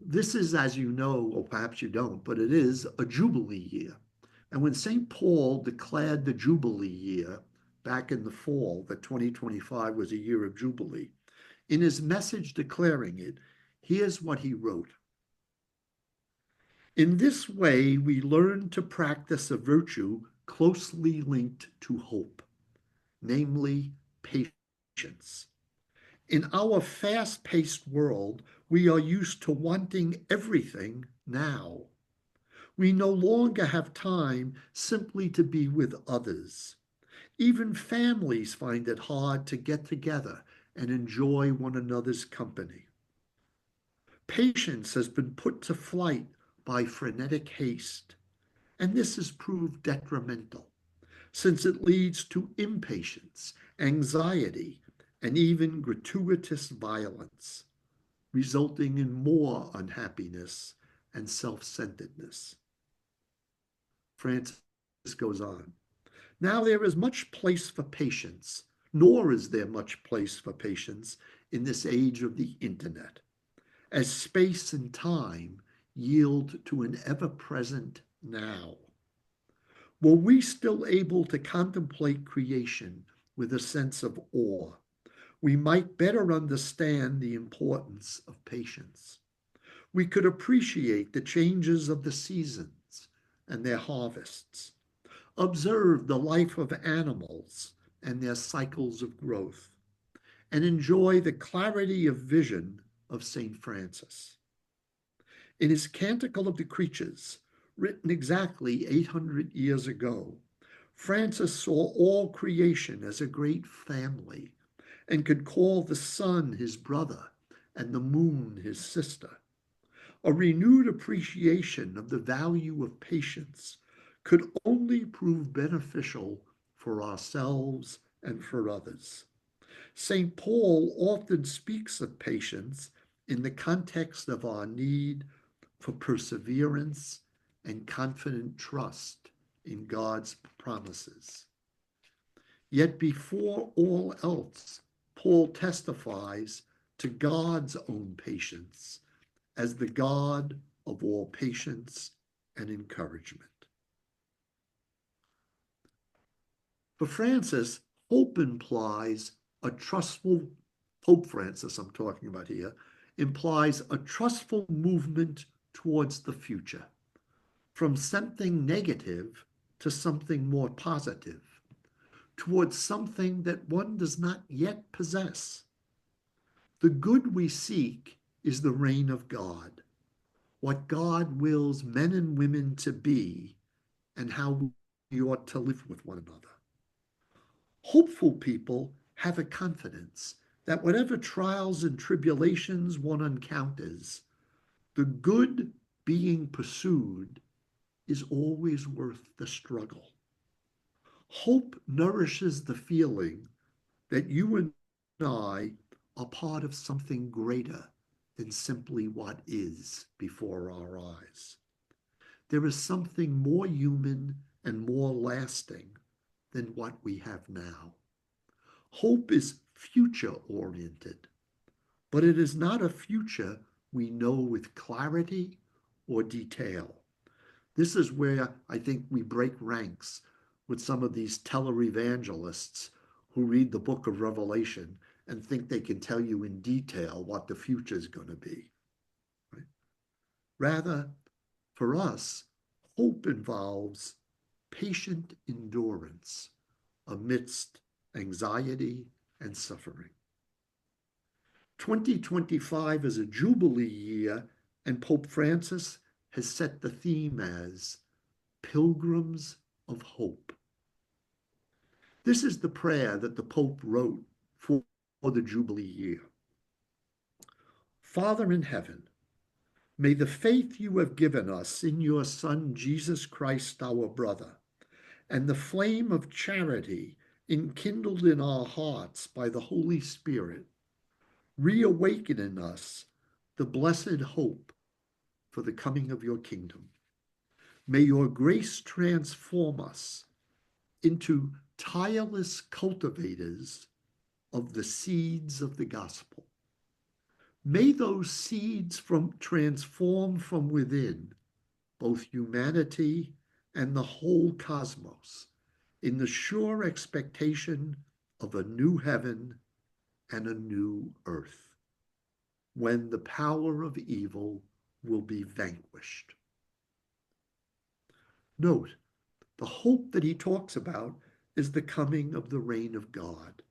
This is, as you know, or perhaps you don't, but it is a Jubilee year. And when St. Paul declared the Jubilee year back in the fall, that 2025 was a year of Jubilee, in his message declaring it, here's what he wrote. In this way, we learn to practice a virtue closely linked to hope, namely patience. In our fast-paced world, we are used to wanting everything now. We no longer have time simply to be with others. Even families find it hard to get together and enjoy one another's company. Patience has been put to flight by frenetic haste, and this has proved detrimental, since it leads to impatience, anxiety, and even gratuitous violence, resulting in more unhappiness and self-centeredness. Francis goes on. Now there is much place for patience, nor is there much place for patience in this age of the internet, as space and time yield to an ever-present now. Were we still able to contemplate creation with a sense of awe, we might better understand the importance of patience. We could appreciate the changes of the seasons and their harvests, observe the life of animals and their cycles of growth, and enjoy the clarity of vision of St. Francis. In his Canticle of the Creatures, written exactly 800 years ago, Francis saw all creation as a great family and could call the sun his brother and the moon his sister. A renewed appreciation of the value of patience could only prove beneficial for ourselves and for others. St. Paul often speaks of patience in the context of our need for perseverance and confident trust in God's promises. Yet before all else, Paul testifies to God's own patience as the God of all patience and encouragement. For Francis, hope implies a trustful, Pope Francis I'm talking about here, implies a trustful movement towards the future, from something negative to something more positive, towards something that one does not yet possess. The good we seek is the reign of God, what God wills men and women to be, and how ought to live with one another. Hopeful people have a confidence that whatever trials and tribulations one encounters, the good being pursued is always worth the struggle. Hope nourishes the feeling that you and I are part of something greater than simply what is before our eyes. There is something more human and more lasting than what we have now. Hope is future-oriented, but it is not a future we know with clarity or detail. This is where I think we break ranks with some of these televangelists who read the book of Revelation and think they can tell you in detail what the future is going to be. Right? Rather, for us, hope involves patient endurance amidst anxiety and suffering. 2025 is a Jubilee year, and Pope Francis has set the theme as Pilgrims of Hope. This is the prayer that the Pope wrote for the Jubilee year. Father in heaven, may the faith you have given us in your Son, Jesus Christ, our brother, and the flame of charity enkindled in our hearts by the Holy Spirit, reawaken in us the blessed hope for the coming of your kingdom. May your grace transform us into tireless cultivators of the seeds of the gospel. May those seeds transform from within both humanity and the whole cosmos in the sure expectation of a new heaven and a new earth, when the power of evil will be vanquished. Note, the hope that he talks about is the coming of the reign of God,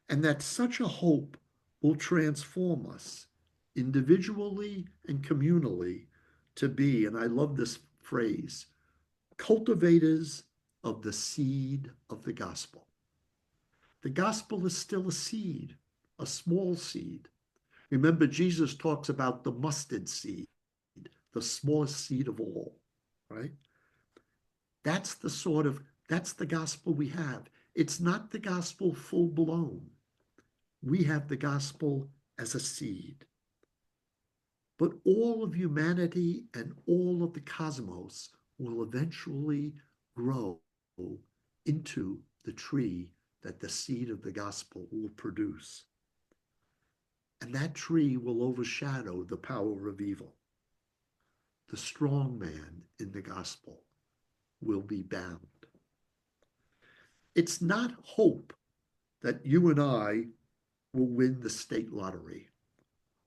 and that such a hope will transform us individually and communally to be, and I love this phrase, cultivators of the seed of the gospel. The gospel is still a seed, a small seed. Remember, Jesus talks about the mustard seed, the smallest seed of all, right? That's the gospel we have. It's not the gospel full blown. We have the gospel as a seed. But all of humanity and all of the cosmos will eventually grow into the tree that the seed of the gospel will produce. And that tree will overshadow the power of evil. The strong man in the gospel will be bound. It's not hope that you and I will win the state lottery,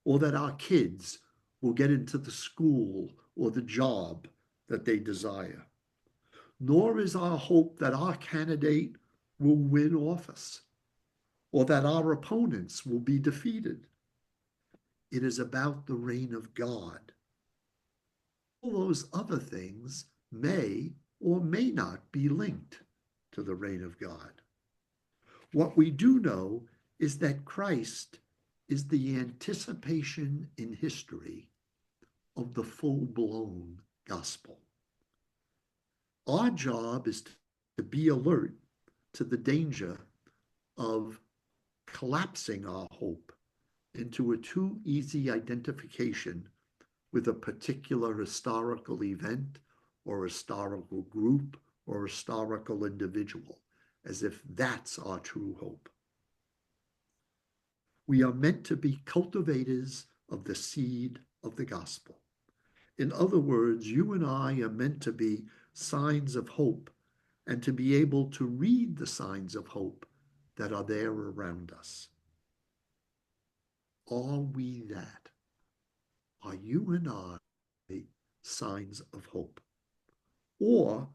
or that our kids will get into the school or the job that they desire. Nor is our hope that our candidate will win office, or that our opponents will be defeated. It is about the reign of God. All those other things may or may not be linked to the reign of God. What we do know is that Christ is the anticipation in history of the full-blown gospel. Our job is to be alert to the danger of collapsing our hope into a too easy identification with a particular historical event or historical group or historical individual, as if that's our true hope. We are meant to be cultivators of the seed of the gospel. In other words, you and I are meant to be signs of hope and to be able to read the signs of hope that are there around us. Are we that? Are you and I signs of hope? Or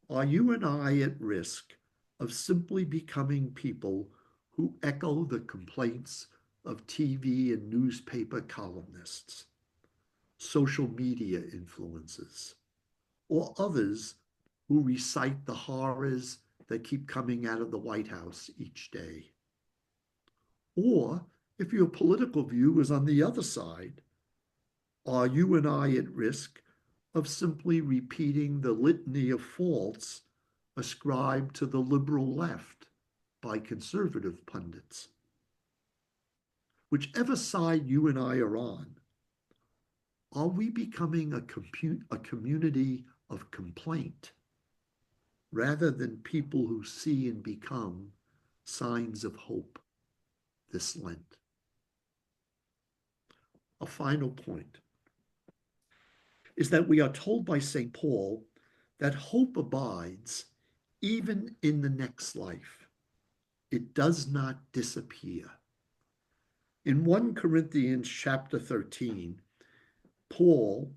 are you and I at risk of simply becoming people who echo the complaints of TV and newspaper columnists, social media influencers, or others who recite the horrors that keep coming out of the White House each day. Or if your political view is on the other side, are you and I at risk of simply repeating the litany of faults ascribed to the liberal left by conservative pundits? Whichever side you and I are on, are we becoming a community of complaint rather than people who see and become signs of hope this Lent? A final point is that we are told by St. Paul that hope abides even in the next life. It does not disappear. In 1 Corinthians chapter 13, Paul,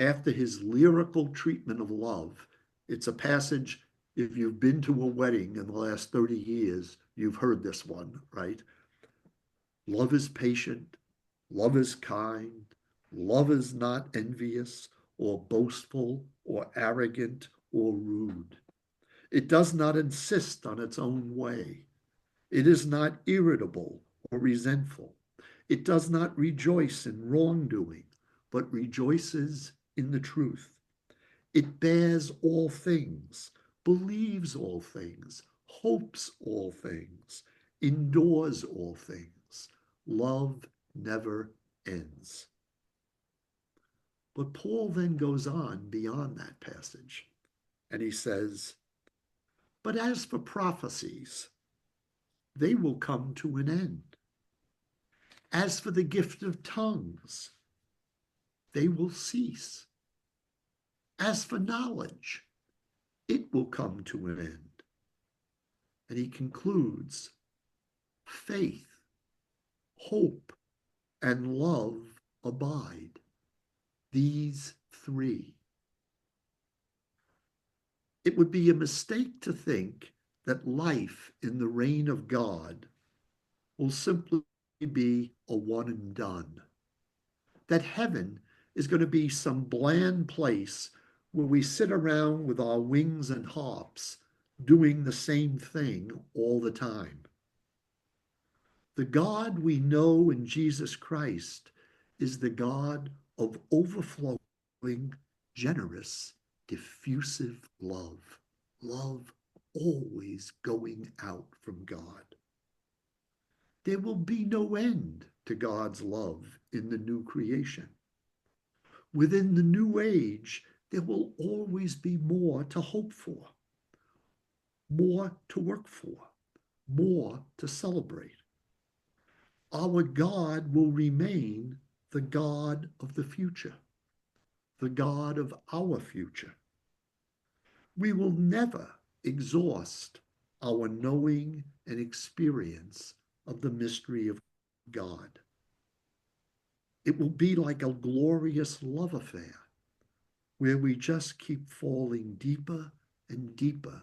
after his lyrical treatment of love, it's a passage, if you've been to a wedding in the last 30 years, you've heard this one, right? Love is patient, love is kind, love is not envious or boastful or arrogant or rude. It does not insist on its own way. It is not irritable or resentful. It does not rejoice in wrongdoing, but rejoices in the truth. It bears all things, believes all things, hopes all things, endures all things. Love never ends. But Paul then goes on beyond that passage, and he says, but as for prophecies, they will come to an end. As for the gift of tongues, they will cease. As for knowledge, it will come to an end. And he concludes, faith, hope, and love abide. These three. It would be a mistake to think that life in the reign of God will simply be a one and done. That heaven is going to be some bland place where we sit around with our wings and harps doing the same thing all the time. The God we know in Jesus Christ is the God of overflowing, generous, diffusive love. Love always going out from God. There will be no end to God's love in the new creation. Within the new age, there will always be more to hope for, more to work for, more to celebrate. Our God will remain the God of the future, the God of our future. We will never exhaust our knowing and experience of the mystery of God. It will be like a glorious love affair where we just keep falling deeper and deeper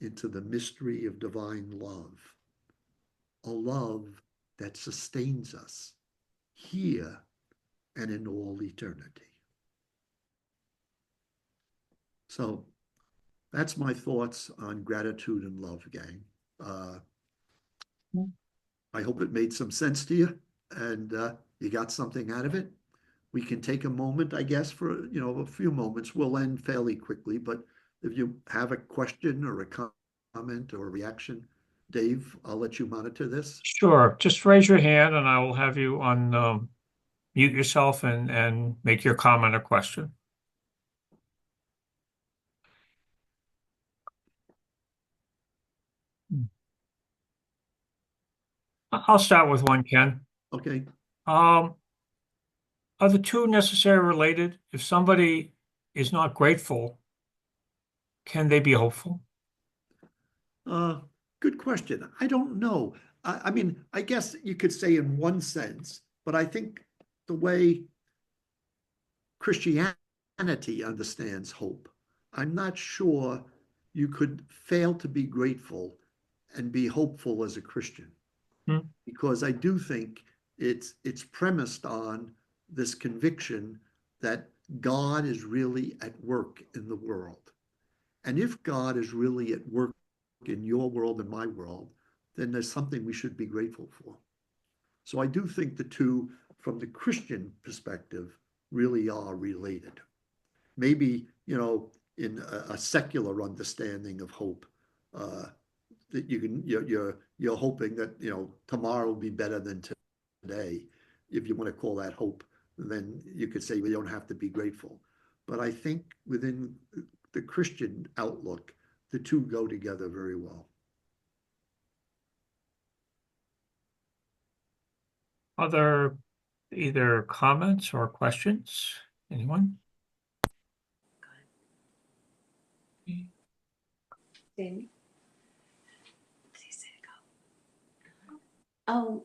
into the mystery of divine love, a love that sustains us here and in all eternity. So that's my thoughts on gratitude and love, gang. I hope it made some sense to you and you got something out of it. We can take a moment, I guess, for a few moments. We'll end fairly quickly, but if you have a question or a comment or a reaction, Dave, I'll let you monitor this. Sure. Just raise your hand and I will have you on mute yourself and make your comment or question. I'll start with one, Ken. Okay. Are the two necessarily related? If somebody is not grateful, can they be hopeful? Good question. I don't know. I mean, I guess you could say in one sense, but I think the way Christianity understands hope, I'm not sure you could fail to be grateful and be hopeful as a Christian. Because I do think it's premised on this conviction that God is really at work in the world. And if God is really at work in your world and my world, then there's something we should be grateful for. So I do think the two, from the Christian perspective, really are related. Maybe, in a secular understanding of hope, that you're hoping that, tomorrow will be better than today. If you want to call that hope, then you could say we don't have to be grateful. But I think within the Christian outlook, the two go together very well. Other either comments or questions? Anyone? Jamie? Oh,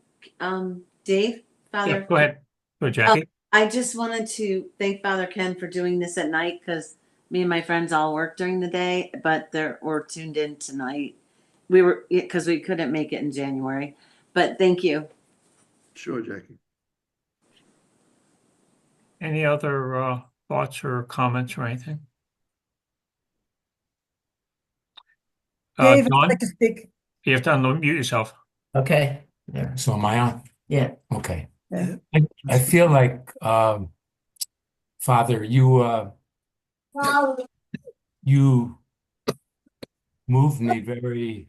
Dave, Yeah, Father. go ahead. Go, Jackie. I just wanted to thank Father Ken for doing this at night because me and my friends all work during the day, but we're tuned in tonight. Because we couldn't make it in January, but thank you. Sure, Jackie. Any other thoughts or comments or anything? Dave, I'd John, like to speak. you have to unmute yourself. Okay, yeah, so am I on? Yeah. Okay. Yeah. I feel like, Father, you moved me very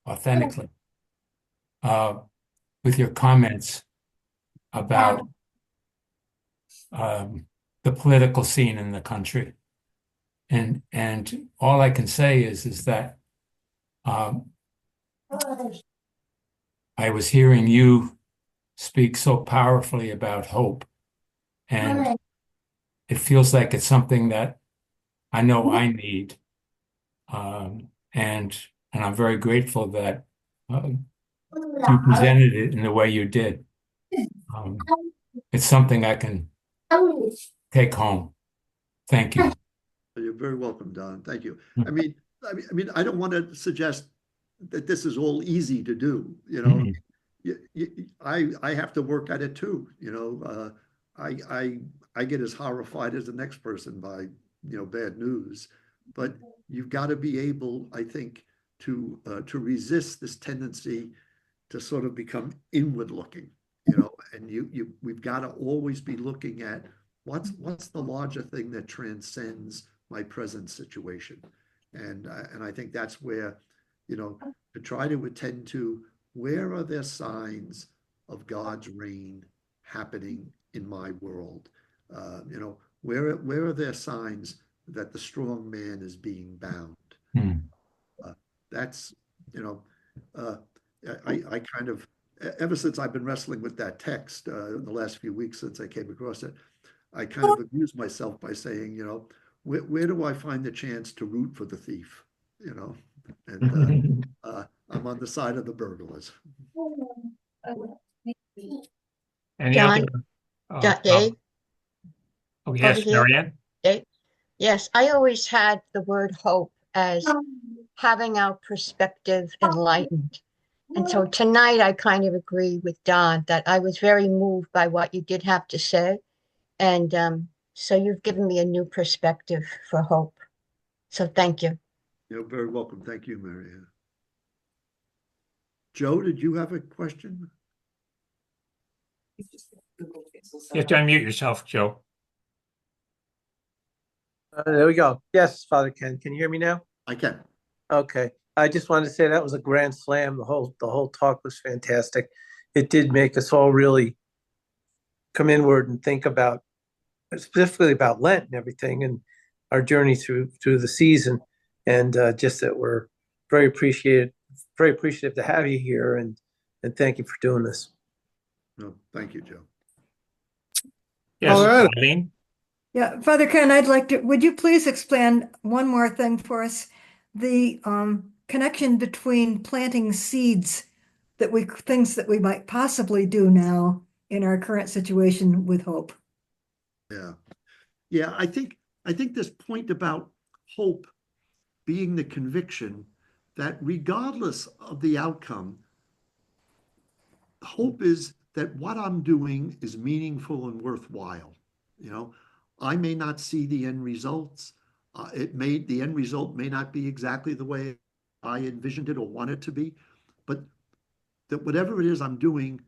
authentically with your comments about the political scene in the country. And all I can say is that I was hearing you speak so powerfully about hope, and it feels like it's something that I know I need, and I'm very grateful that you presented it in the way you did. It's something I can take home. Thank you. You're very welcome, Don. Thank you. I mean, I don't want to suggest that this is all easy to do. I have to work at it too. I get as horrified as the next person by bad news, but you've got to be able, I think, to resist this tendency to sort of become inward looking. And we've got to always be looking at what's the larger thing that transcends my present situation. And I think that's where, to try to attend to where are there signs of God's reign happening in my world? Where are there signs that the strong man is being bound? That's, I kind of, ever since I've been wrestling with that text in the last few weeks since I came across it, I kind of abused myself by saying, where do I find the chance to root for the thief? And I'm on the side of the burglars. Any John, other? Dave, Oh, yes, over here. Marianne? Dave. Yes, I always had the word hope as having our perspective enlightened. And so tonight I kind of agree with Don that I was very moved by what you did have to say. And so you've given me a new perspective for hope. So thank you. You're very welcome. Thank you, Marianne. Joe, did you have a question? You have to unmute yourself, Joe. There we go. Yes, Father Ken. Can you hear me now? I can. Okay. I just wanted to say that was a grand slam. The whole talk was fantastic. It did make us all really come inward and think about, specifically about Lent and everything, and our journey through the season, and just that we're very appreciative to have you here, and thank you for doing this. No, thank you, Joe. Yes, All right. Eileen? Yeah, Father Ken, would you please explain one more thing for us? The connection between planting seeds things that we might possibly do now in our current situation with hope. Yeah. Yeah, I think this point about hope being the conviction that regardless of the outcome, hope is that what I'm doing is meaningful and worthwhile. I may not see the end results. The end result may not be exactly the way I envisioned it or want it to be, but that whatever it is I'm doing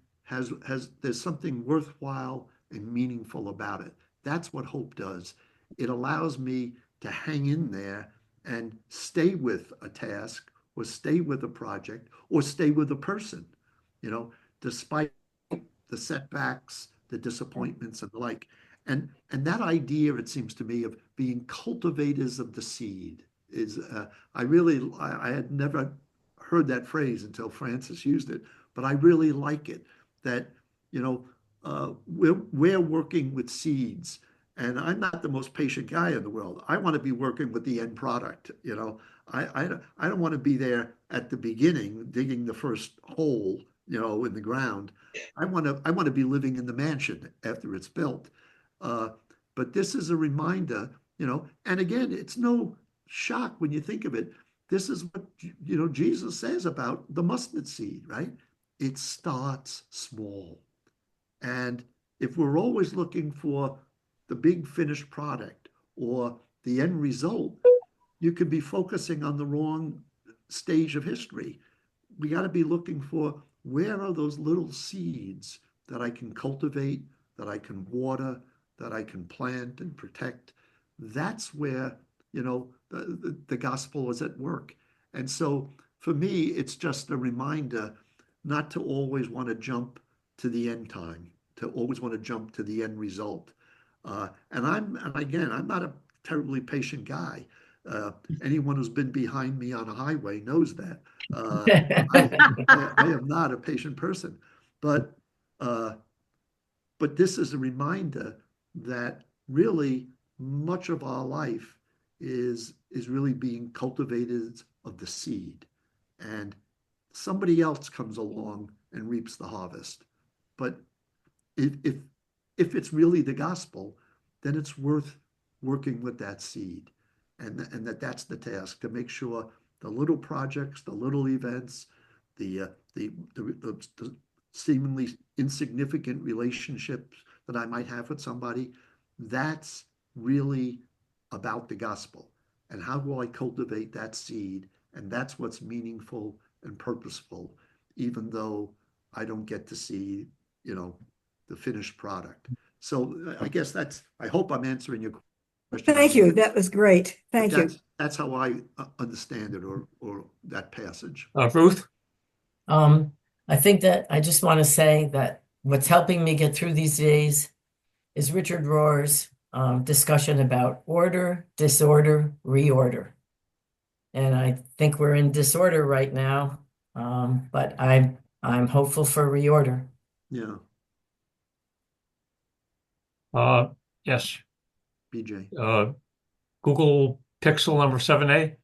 there's something worthwhile and meaningful about it. That's what hope does. It allows me to hang in there and stay with a task or stay with a project or stay with a person, despite the setbacks, the disappointments and the like. And that idea, it seems to me, of being cultivators of the seed is, I had never heard that phrase until Francis used it, but I really like it, that, we're working with seeds. And I'm not the most patient guy in the world. I want to be working with the end product. I don't want to be there at the beginning digging the first hole, in the ground. I want to be living in the mansion after it's built. But this is a reminder, and again, it's no shock when you think of it. This is what, Jesus says about the mustard seed, right? It starts small. And if we're always looking for the big finished product or the end result, you could be focusing on the wrong stage of history. We got to be looking for, where are those little seeds that I can cultivate, that I can water, that I can plant and protect? That's where, the gospel is at work. And so for me, it's just a reminder not to always want to jump to the end time, to always want to jump to the end result. And again, I'm not a terribly patient guy. Anyone who's been behind me on a highway knows that. I am not a patient person, but this is a reminder that really much of our life is really being cultivated of the seed, and somebody else comes along and reaps the harvest. But if it's really the gospel, then it's worth working with that seed, and that's the task, to make sure the little projects, the little events, the seemingly insignificant relationships that I might have with somebody, that's really about the gospel. And how do I cultivate that seed? And that's what's meaningful and purposeful, even though I don't get to see, the finished product. So I guess I hope I'm answering your question. Thank you. That was great. Thank you. That's how I understand it, or that passage. Ruth? I think that I just want to say that what's helping me get through these days is Richard Rohr's discussion about order, disorder, reorder. And I think we're in disorder right now, but I'm hopeful for reorder. Yeah, Yes. BJ. Google Pixel number 7A.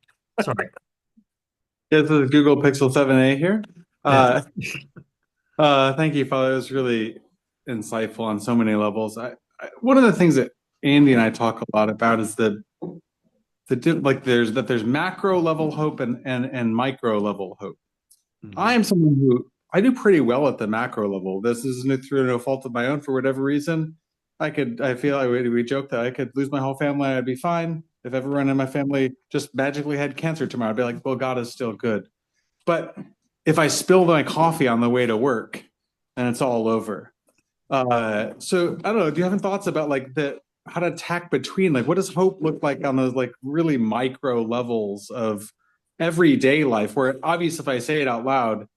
Sorry. Yeah, this is Google Pixel 7a here. Thank you, Father. It was really insightful on so many levels. One of the things that Andy and I talk a lot about is there's macro level hope and micro level hope. Mm-hmm. I am someone who I do pretty well at the macro level. This isn't through no fault of my own. For whatever reason, we joke that I could lose my whole family, I'd be fine. If everyone in my family just magically had cancer tomorrow, I'd be like, well, God is still good. But if I spilled my coffee on the way to work, then it's all over. So I don't know. Do you have any thoughts about how to tack between, what does hope look like on those really micro levels of everyday life, where obviously if I say it out loud,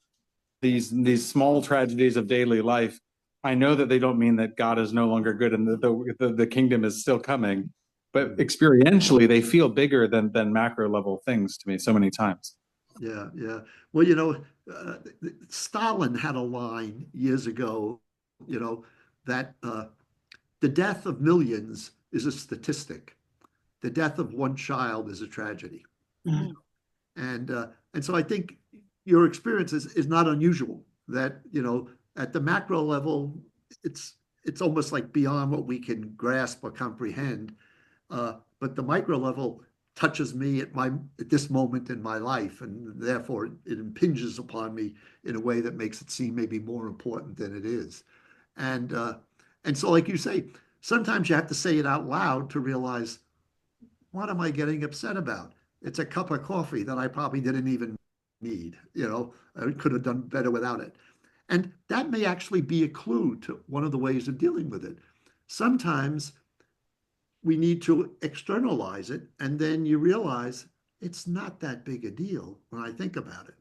these small tragedies of daily life, I know that they don't mean that God is no longer good and the kingdom is still coming, but experientially they feel bigger than macro level things to me so many times. Yeah, yeah. Well, Stalin had a line years ago, that the death of millions is a statistic. The death of one child is a tragedy. Mm-hmm. And so I think your experience is not unusual. That, at the macro level, it's almost like beyond what we can grasp or comprehend. But the micro level touches me at this moment in my life, and therefore it impinges upon me in a way that makes it seem maybe more important than it is. And so, like you say, sometimes you have to say it out loud to realize what am I getting upset about? It's a cup of coffee that I probably didn't even need, I could have done better without it. And that may actually be a clue to one of the ways of dealing with it. Sometimes we need to externalize it, and then you realize it's not that big a deal when I think about it.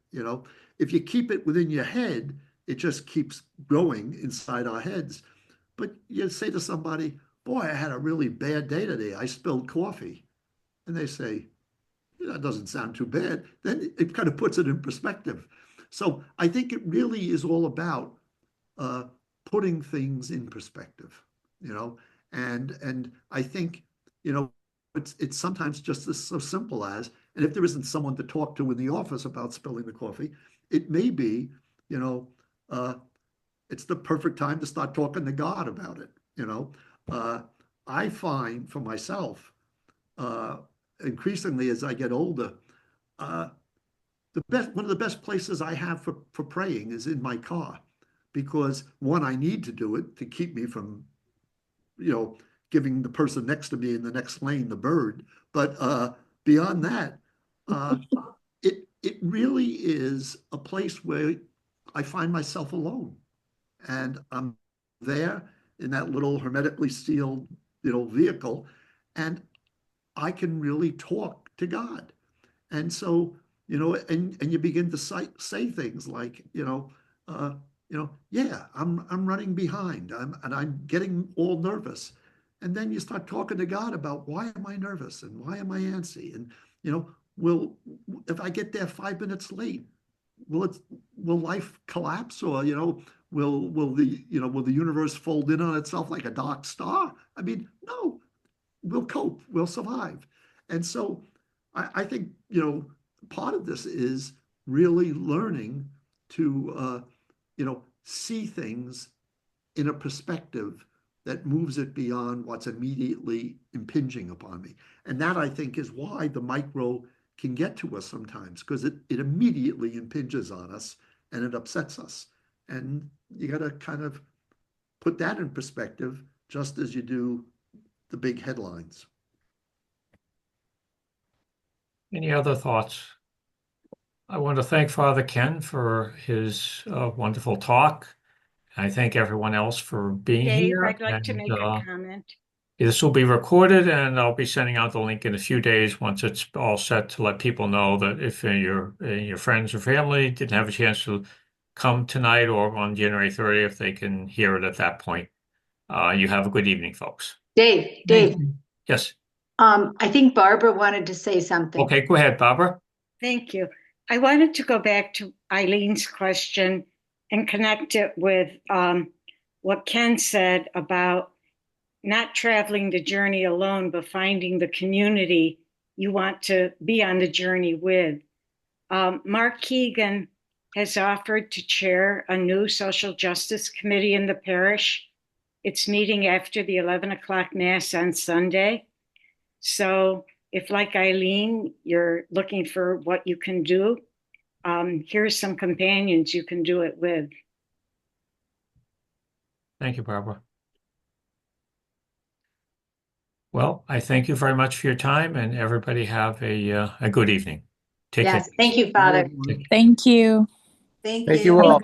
If you keep it within your head, it just keeps growing inside our heads. But you say to somebody, boy, I had a really bad day today. I spilled coffee. And they say, that doesn't sound too bad. Then it kind of puts it in perspective. So I think it really is all about putting things in perspective, and I think, it's sometimes just so simple as, and if there isn't someone to talk to in the office about spilling the coffee, it may be, it's the perfect time to start talking to God about it. I find for myself, increasingly as I get older, one of the best places I have for praying is in my car, because one, I need to do it to keep me from, giving the person next to me in the next lane the bird. But beyond that, it really is a place where I find myself alone, and I'm there in that little hermetically sealed, vehicle, and I can really talk to God. And so, and you begin to say things like, yeah, I'm running behind, and I'm getting all nervous. And then you start talking to God about, why am I nervous and why am I antsy? And, if I get there 5 minutes late, will life collapse, or, will the universe fold in on itself like a dark star? I mean, no, we'll cope, we'll survive. And so I think, part of this is really learning to, see things in a perspective that moves it beyond what's immediately impinging upon me. And that, I think, is why the micro can get to us sometimes, because it immediately impinges on us and it upsets us. And you got to kind of put that in perspective, just as you do the big headlines. Any other thoughts? I want to thank Father Ken for his wonderful talk. I thank everyone else for being Dave, here. I'd like to And, make a comment. this will be recorded, and I'll be sending out the link in a few days once it's all set, to let people know that if your friends or family didn't have a chance to come tonight or on January 30th, they can hear it at that point. You have a good evening, folks. Dave, Yes. I think Barbara wanted to say something. Okay, go ahead, Barbara. Thank you. I wanted to go back to Eileen's question and connect it with what Ken said about not traveling the journey alone, but finding the community you want to be on the journey with. Mark Keegan has offered to chair a new social justice committee in the parish. It's meeting after the 11 o'clock Mass on Sunday. So if, like Eileen, you're looking for what you can do, here's some companions you can do it with. Thank you, Barbara. Well, I thank you very much for your time, and everybody have a good evening. Take care. Thank you, Father. Thank you. Thank Thank you. you all.